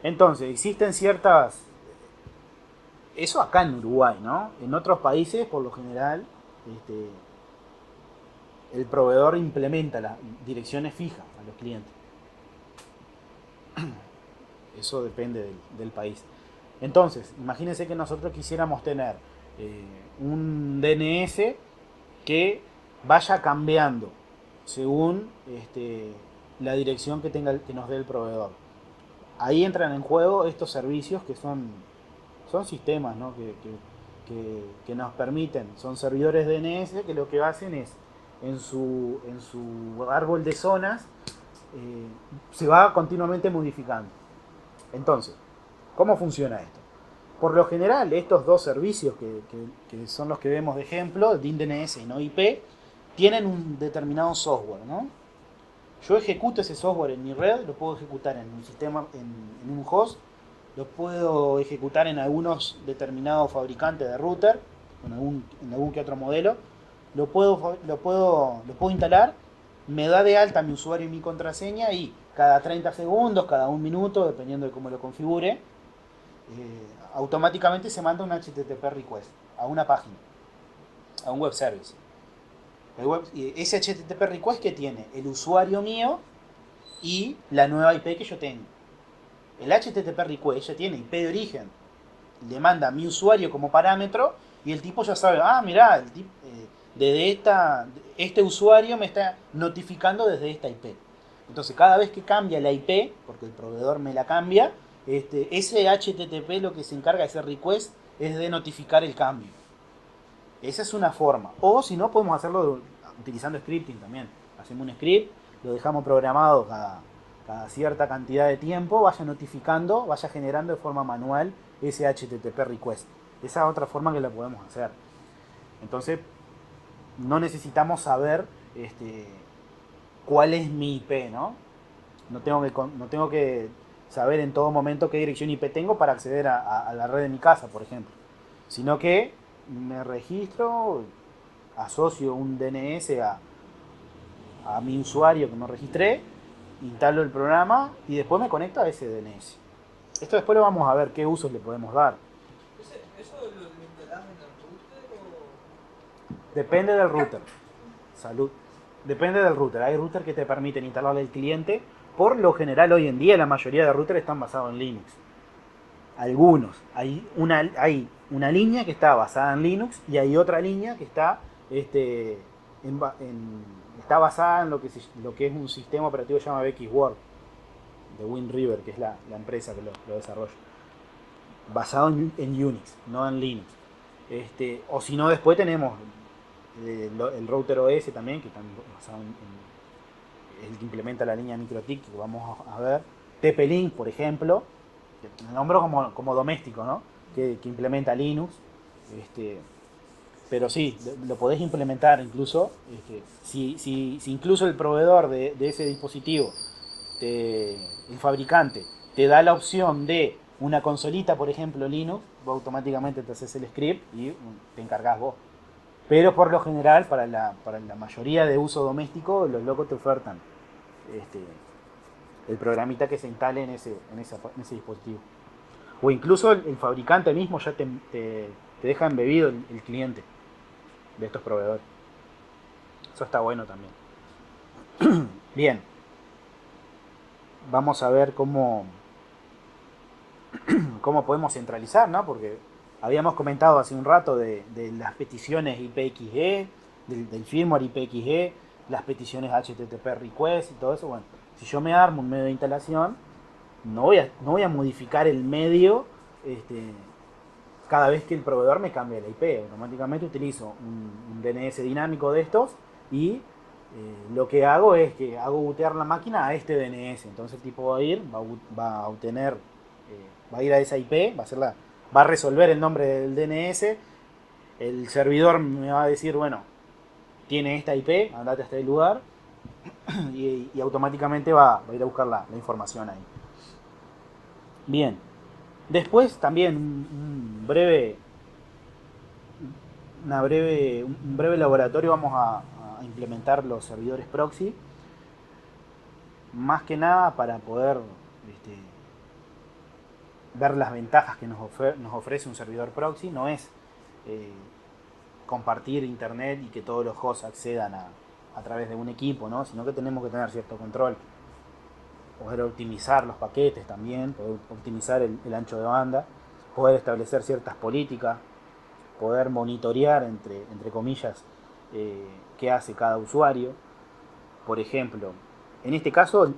[SPEAKER 1] Entonces, existen ciertas... Eso acá en Uruguay, ¿no? En otros países, por lo general, el proveedor implementa las direcciones fijas a los clientes. Eso depende del país. Entonces, imagínense que nosotros quisiéramos tener un DNS que vaya cambiando según la dirección que nos dé el proveedor. Ahí entran en juego estos servicios que son sistemas, ¿no? que nos permiten, son servidores DNS que lo que hacen es en su árbol de zonas se va continuamente modificando. Entonces, ¿cómo funciona esto? Por lo general, estos dos servicios que son los que vemos de ejemplo, DIN DNS y no IP, tienen un determinado software, ¿no? Yo ejecuto ese software en mi red, lo puedo ejecutar en un sistema, en un host, lo puedo ejecutar en algunos determinados fabricantes de router, en algún que otro modelo, lo puedo instalar, me da de alta mi usuario y mi contraseña y cada 30 segundos, cada un minuto, dependiendo de cómo lo configure, automáticamente se manda un HTTP request a una página, a un web service. Ese HTTP request que tiene el usuario mío y la nueva IP que yo tengo. El HTTP request ya tiene IP de origen, le manda a mi usuario como parámetro y el tipo ya sabe, mirá, desde este usuario me está notificando desde esta IP. Entonces cada vez que cambia la IP, porque el proveedor me la cambia, ese HTTP lo que se encarga de ese request es de notificar el cambio. Esa es una forma. O si no, podemos hacerlo utilizando scripting también. Hacemos un script, lo dejamos programado cada cierta cantidad de tiempo, vaya notificando, vaya generando de forma manual ese HTTP request. Esa es otra forma que la podemos hacer. Entonces, no necesitamos saber cuál es mi IP, ¿no? No tengo que saber en todo momento qué dirección IP tengo para acceder a la red de mi casa, por ejemplo. Sino que me registro, asocio un DNS a mi usuario que me registré, instalo el programa y después me conecto a ese DNS. Esto después lo vamos a ver qué usos le podemos dar.
[SPEAKER 3] ¿Eso lo instalás en el router o...?
[SPEAKER 1] Depende del router. Salud. Depende del router. Hay routers que te permiten instalarle el cliente. Por lo general, hoy en día, la mayoría de routers están basados en Linux. Algunos. Hay una línea que está basada en Linux y hay otra línea que está está basada en lo que es un sistema operativo que se llama BXWorld, de Wind River, que es la empresa que lo desarrolla. Basado en Unix, no en Linux. O si no, después tenemos el router OS también, que está basado en el que implementa la línea MikroTik, que vamos a ver. TP-Link, por ejemplo, que lo nombro como doméstico, ¿no? Que implementa Linux. Pero sí, lo podés implementar incluso. Si incluso el proveedor de ese dispositivo, el fabricante, te da la opción de una consolita, por ejemplo, Linux, vos automáticamente te haces el script y te encargás vos. Pero por lo general, para la mayoría de uso doméstico, los locos te ofertan el programita que se instale en ese dispositivo. O incluso el fabricante mismo ya te deja embebido el cliente de estos proveedores. Eso está bueno también. Bien. Vamos a ver cómo podemos centralizar, ¿no? Porque habíamos comentado hace un rato de las peticiones IPXE, del firmware IPXE, las peticiones HTTP request y todo eso. Bueno, si yo me armo un medio de instalación, no voy a modificar el medio cada vez que el proveedor me cambia la IP. Automáticamente utilizo un DNS dinámico de estos y lo que hago es que hago bootear la máquina a este DNS. Entonces el tipo va a ir a esa IP, va a resolver el nombre del DNS. El servidor me va a decir, bueno, tiene esta IP, andate a este lugar, y automáticamente va a ir a buscar la información ahí. Bien. Después también un breve laboratorio. Vamos a implementar los servidores proxy, más que nada para poder ver las ventajas que nos ofrece un servidor proxy. No es compartir internet y que todos los hosts accedan a través de un equipo, ¿no? Sino que tenemos que tener cierto control, poder optimizar los paquetes también, poder optimizar el ancho de banda, poder establecer ciertas políticas, poder monitorear, entre comillas, qué hace cada usuario. Por ejemplo, en este caso,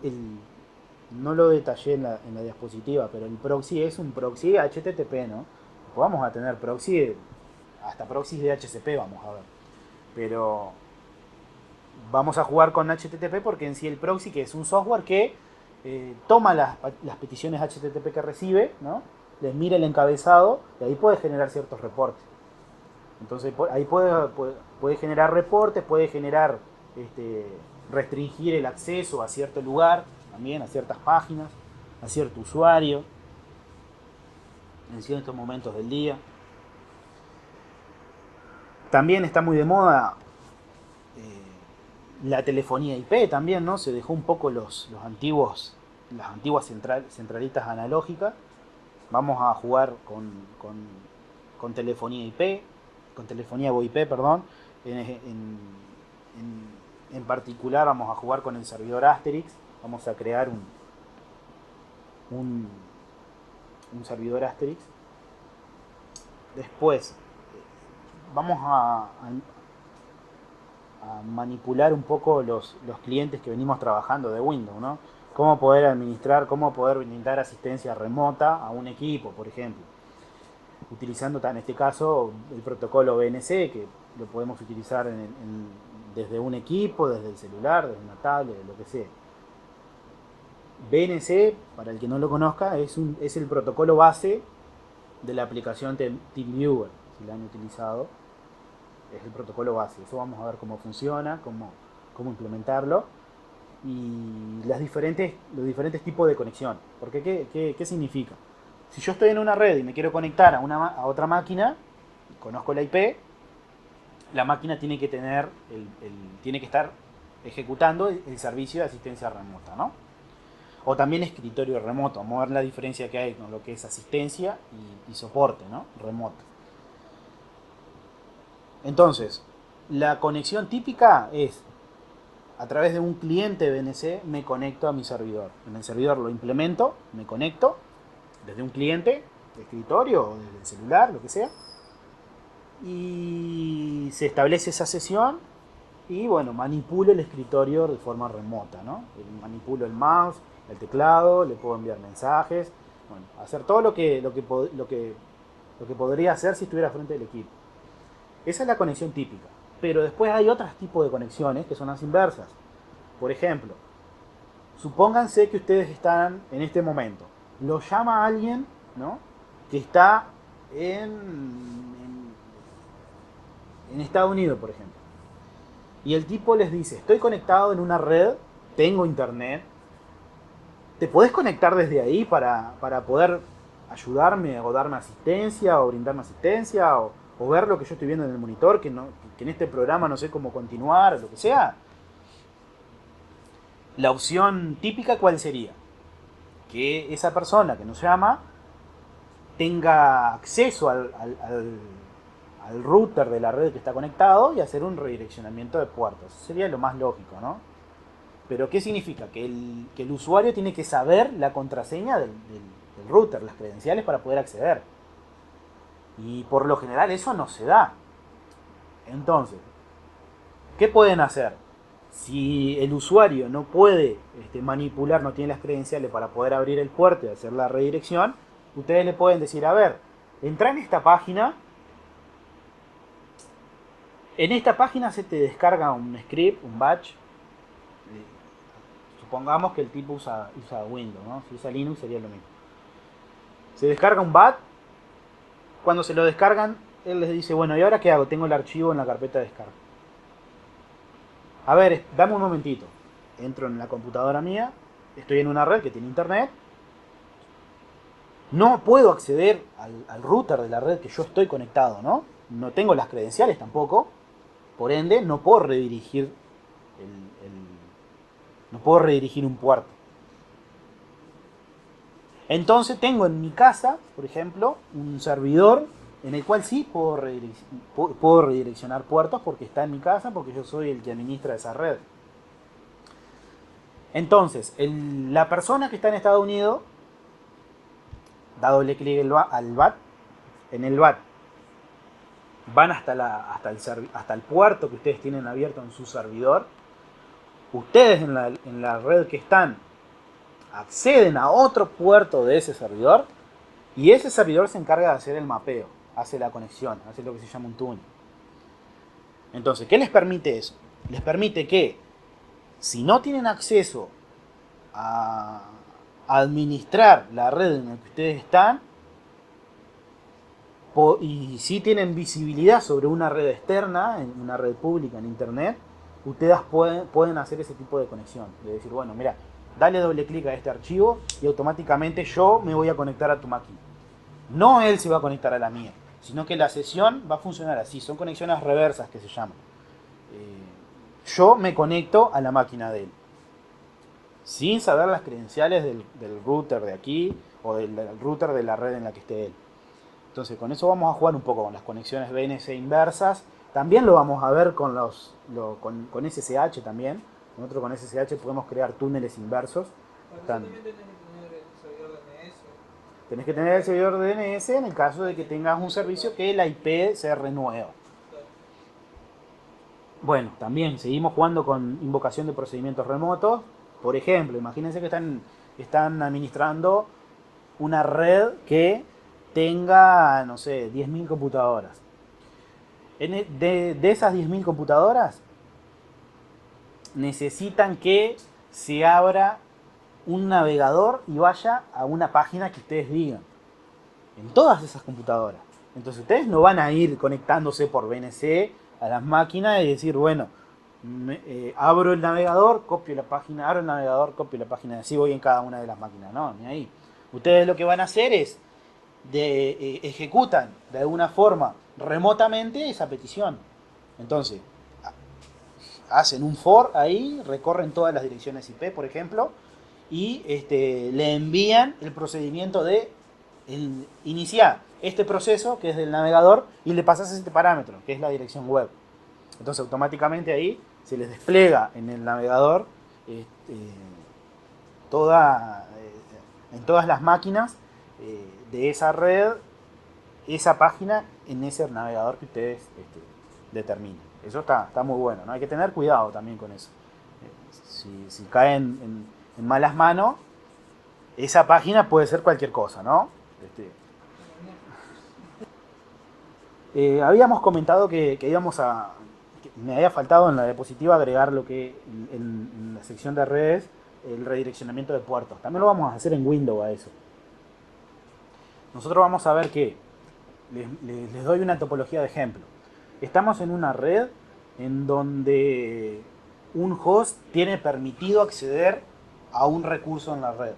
[SPEAKER 1] no lo detallé en la diapositiva, pero el proxy es un proxy HTTP, ¿no? Vamos a tener proxy, hasta proxies de HCP vamos a ver. Pero vamos a jugar con HTTP porque en sí el proxy, que es un software que toma las peticiones HTTP que recibe, ¿no? Les mira el encabezado y ahí puede generar ciertos reportes. Entonces ahí puede generar reportes, puede generar restringir el acceso a cierto lugar, también a ciertas páginas, a cierto usuario. en ciertos momentos del día. También está muy de moda la telefonía IP también, ¿no? Se dejó un poco las antiguas centralitas analógicas. Vamos a jugar con telefonía IP, con telefonía VoIP, perdón. En particular vamos a jugar con el servidor Asterix. Vamos a crear un servidor Asterix. Después vamos a manipular un poco los clientes que venimos trabajando de Windows, ¿no? Cómo poder administrar, cómo poder brindar asistencia remota a un equipo, por ejemplo. Utilizando en este caso el protocolo BNC, que lo podemos utilizar desde un equipo, desde el celular, desde una tablet, lo que sea. BNC, para el que no lo conozca, es el protocolo base de la aplicación TeamViewer, si la han utilizado. Es el protocolo base. Eso vamos a ver cómo funciona, cómo implementarlo y los diferentes tipos de conexión. Porque ¿qué significa? Si yo estoy en una red y me quiero conectar a otra máquina, conozco la IP, la máquina tiene que tiene que estar ejecutando el servicio de asistencia remota, ¿no? O también escritorio remoto. Vamos a ver la diferencia que hay con lo que es asistencia y soporte, ¿no? Remoto. Entonces, la conexión típica es a través de un cliente BNC me conecto a mi servidor. En el servidor lo implemento, me conecto desde un cliente de escritorio o desde el celular, lo que sea. Y se establece esa sesión y bueno, manipulo el escritorio de forma remota, ¿no? Manipulo el mouse, el teclado, le puedo enviar mensajes, bueno, hacer todo lo que podría hacer si estuviera frente al equipo. Esa es la conexión típica. Pero después hay otros tipos de conexiones que son las inversas. Por ejemplo, supónganse que ustedes están en este momento. Lo llama alguien, ¿no? Que está en Estados Unidos, por ejemplo. Y el tipo les dice, estoy conectado en una red, tengo internet. ¿Te podés conectar desde ahí para poder ayudarme o darme asistencia o brindarme asistencia o ver lo que yo estoy viendo en el monitor, que en este programa no sé cómo continuar, o lo que sea? La opción típica, ¿cuál sería? Que esa persona que nos llama tenga acceso al router de la red que está conectado y hacer un redireccionamiento de puertos. Eso sería lo más lógico, ¿no? Pero ¿qué significa? Que el usuario tiene que saber la contraseña del router, las credenciales para poder acceder. Y por lo general eso no se da. Entonces, ¿qué pueden hacer? Si el usuario no puede manipular, no tiene las credenciales para poder abrir el puerto y hacer la redirección, ustedes le pueden decir, a ver, entra en esta página. En esta página se te descarga un script, un batch. Supongamos que el tipo usa Windows, ¿no? Si usa Linux sería lo mismo. Se descarga un bat. Cuando se lo descargan, él les dice, bueno, ¿y ahora qué hago? Tengo el archivo en la carpeta de descarga. A ver, dame un momentito. Entro en la computadora mía, estoy en una red que tiene internet. No puedo acceder al router de la red que yo estoy conectado, ¿no? No tengo las credenciales tampoco. Por ende, no puedo redirigir un puerto. Entonces tengo en mi casa, por ejemplo, un servidor en el cual sí puedo redireccionar puertos porque está en mi casa, porque yo soy el que administra esa red. Entonces, la persona que está en Estados Unidos da doble clic al BAT. En el BAT van hasta el puerto que ustedes tienen abierto en su servidor. Ustedes en la red que están acceden a otro puerto de ese servidor y ese servidor se encarga de hacer el mapeo, hace la conexión, hace lo que se llama un túnel. Entonces, ¿qué les permite eso? Les permite que si no tienen acceso a administrar la red en la que ustedes están y si tienen visibilidad sobre una red externa, en una red pública en internet, ustedes pueden hacer ese tipo de conexión, de decir, bueno, mira, dale doble clic a este archivo y automáticamente yo me voy a conectar a tu máquina. No él se va a conectar a la mía, sino que la sesión va a funcionar así. Son conexiones reversas que se llaman. Yo me conecto a la máquina de él, sin saber las credenciales del router de aquí o del router de la red en la que esté él. Entonces con eso vamos a jugar un poco con las conexiones BNC inversas. También lo vamos a ver con con SSH también. Nosotros con SSH podemos crear túneles inversos.
[SPEAKER 3] Para eso también tenés que tener el servidor DNS.
[SPEAKER 1] Tenés que tener el servidor DNS en el caso de que tengas un servicio que la IP se renueva.
[SPEAKER 3] Claro.
[SPEAKER 1] Bueno, también seguimos jugando con invocación de procedimientos remotos. Por ejemplo, imagínense que están administrando una red que tenga, no sé, 10.000 computadoras. De esas 10.000 computadoras, necesitan que se abra un navegador y vaya a una página que ustedes digan. En todas esas computadoras. Entonces ustedes no van a ir conectándose por BNC a las máquinas y decir, bueno, abro el navegador, copio la página, abro el navegador, copio la página, así voy en cada una de las máquinas. No, ni ahí. Ustedes lo que van a hacer es ejecutan de alguna forma remotamente esa petición. Entonces, hacen un for ahí, recorren todas las direcciones IP, por ejemplo, y le envían el procedimiento de iniciar este proceso, que es del navegador, y le pasas este parámetro, que es la dirección web. Entonces, automáticamente ahí se les despliega en el navegador en todas las máquinas de esa red, esa página en ese navegador que ustedes determinen. Eso está muy bueno, ¿no? Hay que tener cuidado también con eso. Si caen en malas manos, esa página puede ser cualquier cosa, ¿no? Habíamos comentado que íbamos a... que me había faltado en la diapositiva agregar lo que en la sección de redes, el redireccionamiento de puertos. También lo vamos a hacer en Windows a eso. Nosotros vamos a ver que les doy una topología de ejemplo. Estamos en una red en donde un host tiene permitido acceder a un recurso en la red,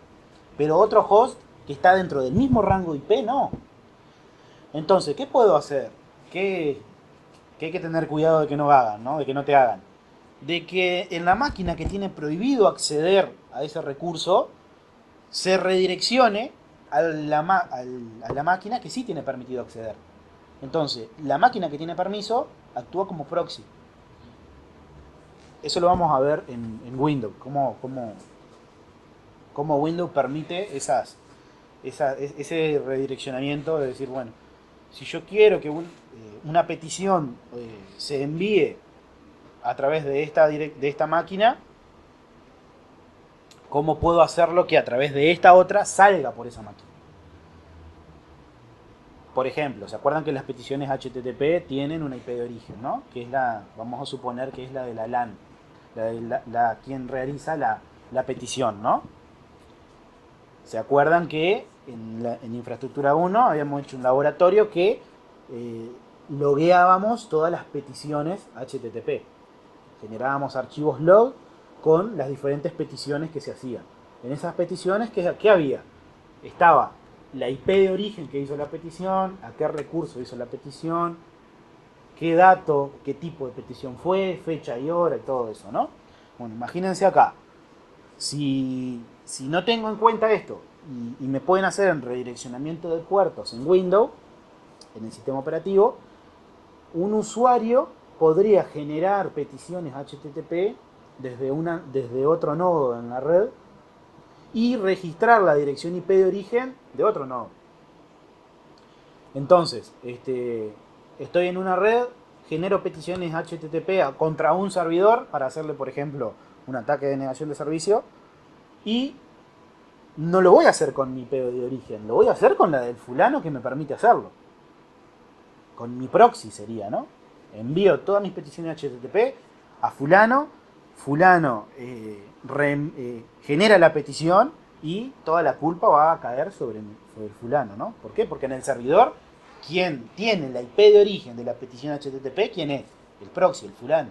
[SPEAKER 1] pero otro host que está dentro del mismo rango IP no. Entonces, ¿qué puedo hacer? Que hay que tener cuidado de que no hagan, ¿no? De que no te hagan. De que en la máquina que tiene prohibido acceder a ese recurso, se redireccione a la máquina que sí tiene permitido acceder. Entonces, la máquina que tiene permiso actúa como proxy. Eso lo vamos a ver en Windows, cómo Windows permite ese redireccionamiento de decir, bueno, si yo quiero que una petición se envíe a través de esta máquina, ¿cómo puedo hacerlo que a través de esta otra salga por esa máquina? Por ejemplo, ¿se acuerdan que las peticiones HTTP tienen una IP de origen, ¿no? Que es vamos a suponer que es la de la LAN, quien realiza la petición, ¿no? ¿Se acuerdan que en infraestructura 1 habíamos hecho un laboratorio que logueábamos todas las peticiones HTTP? Generábamos archivos log con las diferentes peticiones que se hacían. En esas peticiones, ¿qué había? Estaba la IP de origen que hizo la petición, a qué recurso hizo la petición, qué dato, qué tipo de petición fue, fecha y hora y todo eso, ¿no? Bueno, imagínense acá, si no tengo en cuenta esto y me pueden hacer el redireccionamiento de puertos en Windows, en el sistema operativo, un usuario podría generar peticiones HTTP desde otro nodo en la red y registrar la dirección IP de origen de otro nodo. Entonces, estoy en una red, genero peticiones HTTP contra un servidor para hacerle, por ejemplo, un ataque de negación de servicio, y no lo voy a hacer con mi IP de origen, lo voy a hacer con la del fulano que me permite hacerlo. Con mi proxy sería, ¿no? Envío todas mis peticiones HTTP a fulano genera la petición y toda la culpa va a caer sobre el fulano, ¿no? ¿Por qué? Porque en el servidor, quien tiene la IP de origen de la petición HTTP, ¿quién es? El proxy, el fulano.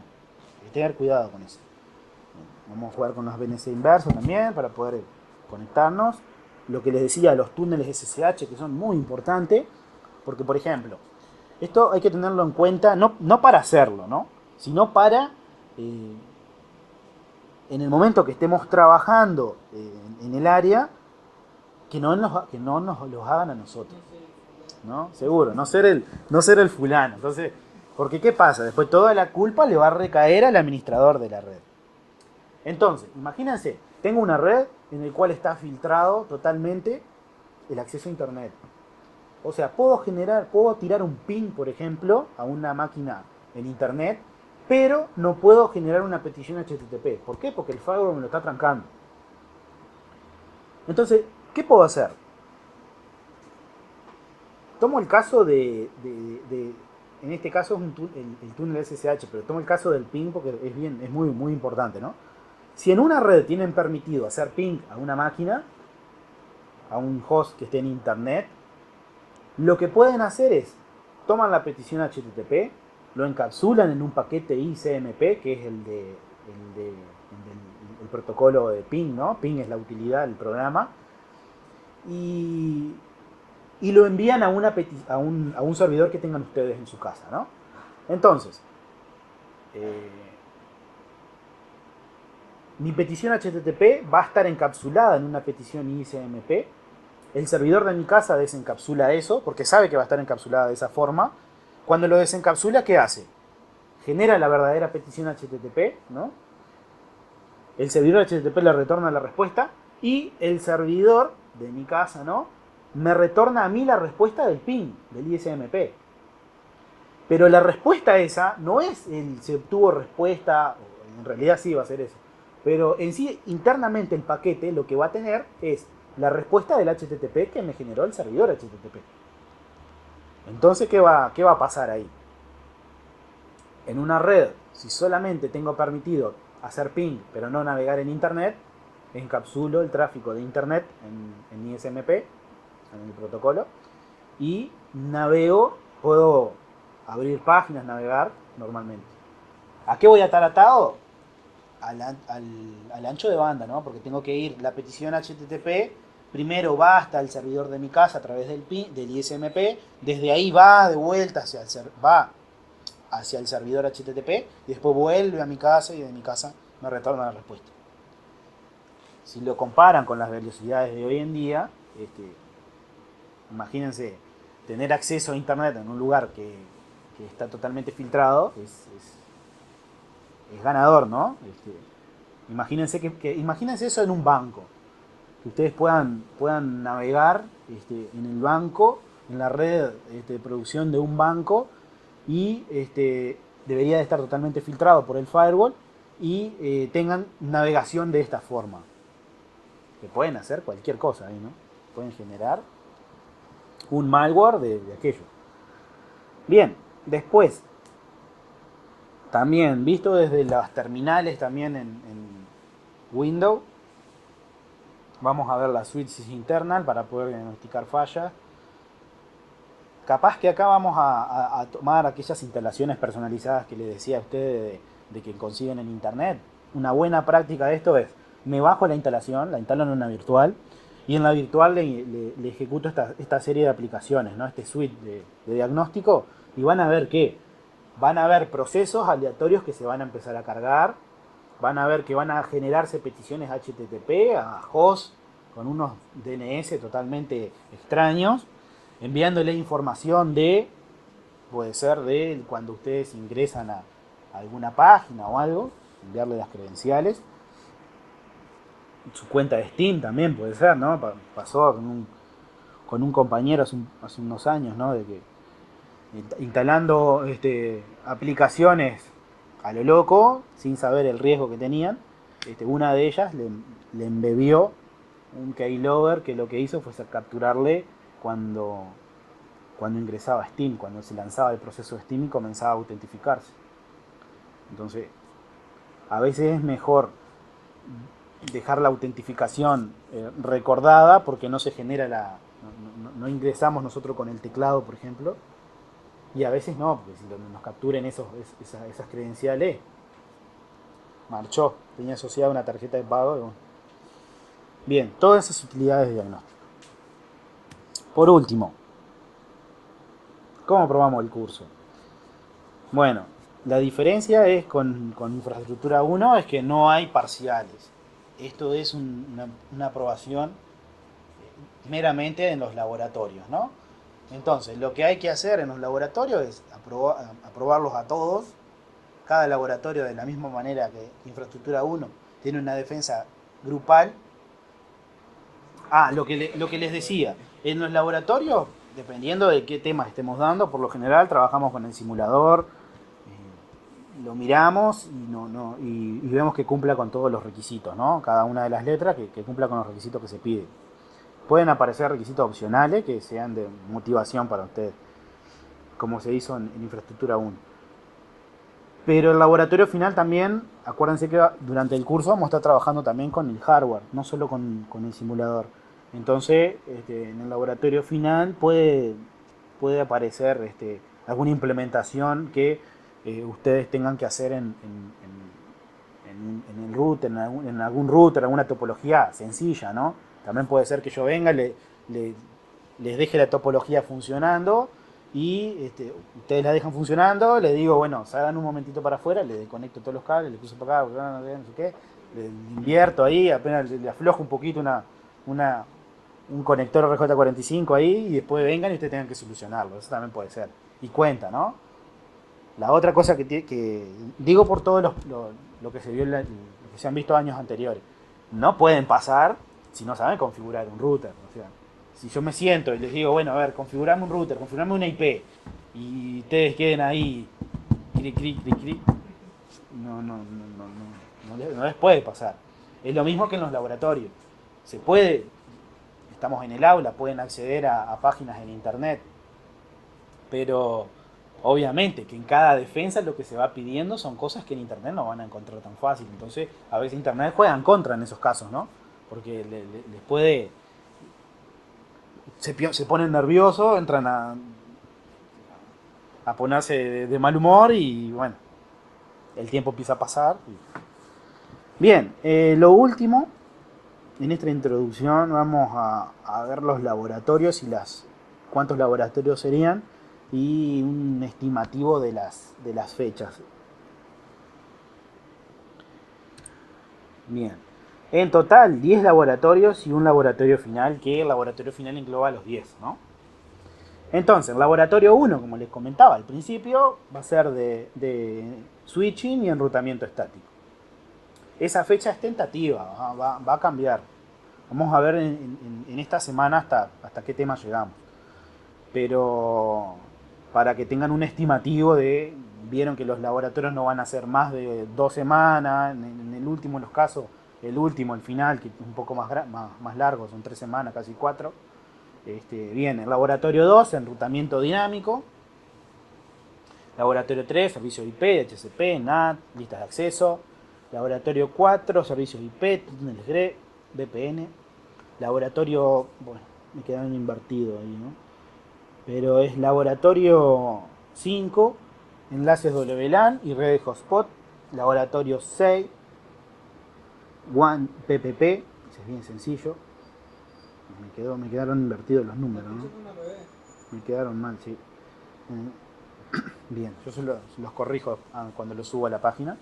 [SPEAKER 1] Hay que tener cuidado con eso. Vamos a jugar con los BNC inversos también para poder conectarnos. lo que les decía, los túneles SSH, que son muy importantes, porque por ejemplo, esto hay que tenerlo en cuenta, no para hacerlo, ¿no? Sino para, en el momento que estemos trabajando en el área, que no nos los hagan a nosotros, ¿no? Seguro, no ser el fulano. Entonces, porque ¿qué pasa? Después toda la culpa le va a recaer al administrador de la red. Entonces, imagínense, tengo una red en la cual está filtrado totalmente el acceso a internet. O sea, puedo tirar un ping, por ejemplo, a una máquina en internet, pero no puedo generar una petición HTTP. ¿Por qué? Porque el firewall me lo está trancando. Entonces, ¿qué puedo hacer? Tomo el caso en este caso es el túnel SSH, pero tomo el caso del ping porque es muy, muy importante, ¿no? Si en una red tienen permitido hacer ping a una máquina, a un host que esté en internet, lo que pueden hacer es, toman la petición HTTP, lo encapsulan en un paquete ICMP, que es el protocolo de ping, ¿no? Ping es la utilidad del programa, y lo envían a un servidor que tengan ustedes en su casa, ¿no? Entonces, mi petición HTTP va a estar encapsulada en una petición ICMP. El servidor de mi casa desencapsula eso, porque sabe que va a estar encapsulada de esa forma. Cuando lo desencapsula, ¿qué hace? Genera la verdadera petición HTTP, ¿no? El servidor HTTP le retorna la respuesta y el servidor de mi casa, ¿no?, me retorna a mí la respuesta del ping, del ISMP. Pero la respuesta esa no es se obtuvo respuesta, en realidad sí va a ser eso. Pero en sí, internamente el paquete lo que va a tener es la respuesta del HTTP que me generó el servidor HTTP. Entonces, ¿qué va a pasar ahí? En una red, si solamente tengo permitido hacer ping, pero no navegar en internet, encapsulo el tráfico de internet en ISMP, en el protocolo, y navego, puedo abrir páginas, navegar normalmente. ¿A qué voy a estar atado? Al ancho de banda, ¿no? Porque tengo que ir, la petición HTTP primero va hasta el servidor de mi casa a través del ISMP, desde ahí va de vuelta hacia el servidor HTTP y después vuelve a mi casa y de mi casa me retorna la respuesta. Si lo comparan con las velocidades de hoy en día, imagínense, tener acceso a internet en un lugar que está totalmente filtrado es ganador, ¿no? Imagínense imagínense eso en un banco, que ustedes puedan navegar en el banco, en la red de producción de un banco, y debería de estar totalmente filtrado por el firewall y tengan navegación de esta forma. Que pueden hacer cualquier cosa ahí, ¿no? Pueden generar un malware de aquello. Bien, después, también visto desde las terminales, también en Windows, vamos a ver la switches internal para poder diagnosticar fallas. Capaz que acá vamos a tomar aquellas instalaciones personalizadas que les decía a ustedes de que consiguen en internet. Una buena práctica de esto es, me bajo la instalación, la instalo en una virtual, y en la virtual le ejecuto esta serie de aplicaciones, ¿no? Este suite de diagnóstico, y van a ver que van a haber procesos aleatorios que se van a empezar a cargar, van a ver que van a generarse peticiones HTTP a host con unos DNS totalmente extraños, enviándole información puede ser de cuando ustedes ingresan a alguna página o algo, enviarle las credenciales. Su cuenta de Steam también puede ser, ¿no? Pasó con un compañero hace unos años, ¿no? De que instalando aplicaciones a lo loco, sin saber el riesgo que tenían, una de ellas le embebió un keylogger que lo que hizo fue capturarle cuando ingresaba a Steam, cuando se lanzaba el proceso de Steam y comenzaba a autentificarse. Entonces, a veces es mejor dejar la autentificación recordada, porque no se genera no ingresamos nosotros con el teclado, por ejemplo, y a veces no, porque si nos capturen esas credenciales, marchó, tenía asociada una tarjeta de pago. Bien, todas esas utilidades de diagnóstico. Por último, ¿cómo probamos el curso? Bueno, la diferencia es con infraestructura 1 es que no hay parciales. Esto es una aprobación meramente en los laboratorios, ¿no? Entonces, lo que hay que hacer en los laboratorios es aprobarlos a todos. Cada laboratorio, de la misma manera que infraestructura 1 tiene una defensa grupal. Lo que les decía, en los laboratorios, dependiendo de qué temas estemos dando, por lo general trabajamos con el simulador, lo miramos y vemos que cumpla con todos los requisitos, ¿no? Cada una de las letras que cumpla con los requisitos que se piden. Pueden aparecer requisitos opcionales que sean de motivación para ustedes, como se hizo en infraestructura 1. Pero el laboratorio final también, acuérdense que durante el curso vamos a estar trabajando también con el hardware, no solo con el simulador. Entonces, en el laboratorio final puede aparecer alguna implementación que ustedes tengan que hacer en el router, en algún router, alguna topología sencilla, ¿no? También puede ser que yo venga, les deje la topología funcionando y ustedes la dejan funcionando, les digo, bueno, salgan un momentito para afuera, le desconecto todos los cables, le cruzo para acá, no sé qué, le invierto ahí, apenas le aflojo un poquito un conector RJ45 ahí y después vengan y ustedes tengan que solucionarlo. Eso también puede ser. Y cuenta, ¿no? La otra cosa que digo por todo lo que se vio, lo que se han visto años anteriores, no pueden pasar si no saben configurar un router. O sea, si yo me siento y les digo, bueno, a ver, configurame un router, configurame una IP, y ustedes queden ahí, clic, clic, clic, clic, no les puede pasar. Es lo mismo que en los laboratorios. Se puede, estamos en el aula, pueden acceder a páginas en internet, pero obviamente que en cada defensa lo que se va pidiendo son cosas que en internet no van a encontrar tan fácil. Entonces, a veces internet juega en contra en esos casos, ¿no? Porque les puede... Se ponen nerviosos, entran a ponerse de mal humor y bueno, el tiempo empieza a pasar. Bien, lo último, en esta introducción vamos a ver los laboratorios y cuántos laboratorios serían y un estimativo de las fechas. Bien, en total 10 laboratorios y un laboratorio final, que el laboratorio final engloba los 10, ¿no? Entonces, el laboratorio 1, como les comentaba al principio, va a ser de switching y enrutamiento estático. Esa fecha es tentativa, va a cambiar. Vamos a ver en esta semana hasta qué tema llegamos. Pero para que tengan un estimativo vieron que los laboratorios no van a ser más de 2 semanas, en el último de los casos, el final, que es un poco más largo, son 3 semanas, casi 4. Bien, el laboratorio 2, enrutamiento dinámico. Laboratorio 3, servicios IP, DHCP, NAT, listas de acceso. Laboratorio 4, servicios IP, túneles GRE, VPN. Laboratorio, bueno, me quedaron invertidos ahí, ¿no? Pero es laboratorio 5, enlaces WLAN y redes hotspot. Laboratorio 6, WAN PPP, ese es bien sencillo. Me quedaron invertidos los números, ¿no? Me quedaron mal, sí. Bien, yo los corrijo cuando los subo a la página.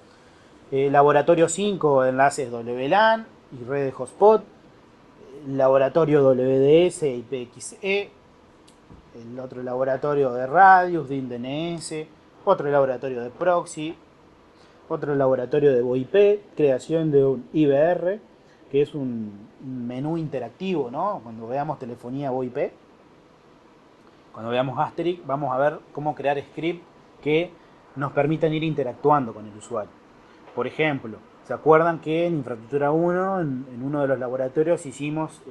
[SPEAKER 1] Laboratorio 5, enlaces WLAN y redes hotspot. Laboratorio WDS y IPXE. El otro laboratorio de radios, DIN-DNS. Otro laboratorio de proxy. Otro laboratorio de VoIP. Creación de un IBR, que es un menú interactivo, ¿no? Cuando veamos telefonía VoIP, cuando veamos Asterisk, vamos a ver cómo crear scripts que nos permitan ir interactuando con el usuario. Por ejemplo, ¿se acuerdan que en infraestructura 1, en uno de los laboratorios, hicimos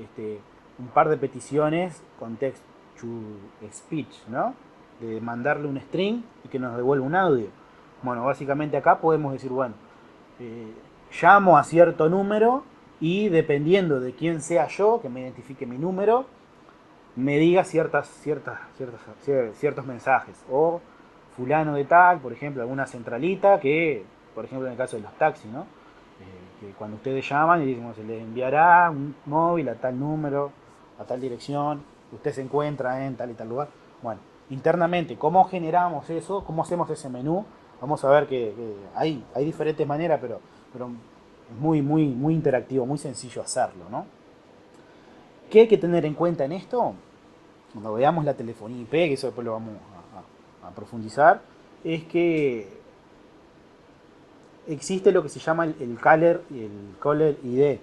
[SPEAKER 1] un par de peticiones con text to speech, ¿no? De mandarle un string y que nos devuelva un audio. Bueno, básicamente acá podemos decir, bueno, llamo a cierto número y dependiendo de quién sea yo, que me identifique mi número, me diga ciertos mensajes. O fulano de tal, por ejemplo, alguna centralita que, por ejemplo, en el caso de los taxis, ¿no? Que cuando ustedes llaman y dicen, se les enviará un móvil a tal número, a tal dirección. usted se encuentra en tal y tal lugar. Bueno, internamente, ¿cómo generamos eso? ¿Cómo hacemos ese menú? Vamos a ver que hay diferentes maneras, pero es muy interactivo, muy sencillo hacerlo, ¿no? ¿Qué hay que tener en cuenta en esto? Cuando veamos la telefonía IP, que eso después lo vamos a profundizar, es que existe lo que se llama el caller ID,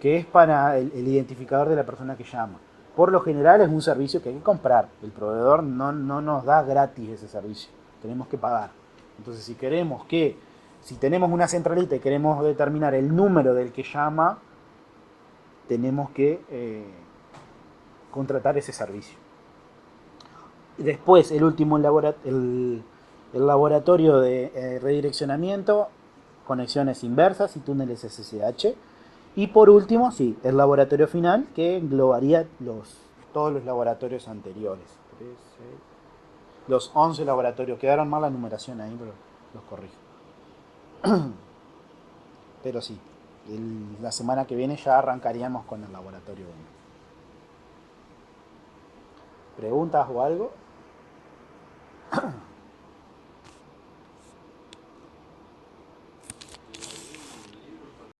[SPEAKER 1] que es para el identificador de la persona que llama. Por lo general es un servicio que hay que comprar. El proveedor no nos da gratis ese servicio. Tenemos que pagar. Entonces, si tenemos una centralita y queremos determinar el número del que llama, tenemos que contratar ese servicio. Después, el último, el laboratorio de redireccionamiento, conexiones inversas y túneles SSH. Y por último, sí, el laboratorio final, que englobaría todos los laboratorios anteriores. Los 11 laboratorios. Quedaron mal la numeración ahí, pero los corrijo. Pero sí, la semana que viene ya arrancaríamos con el laboratorio 1. ¿Preguntas o algo?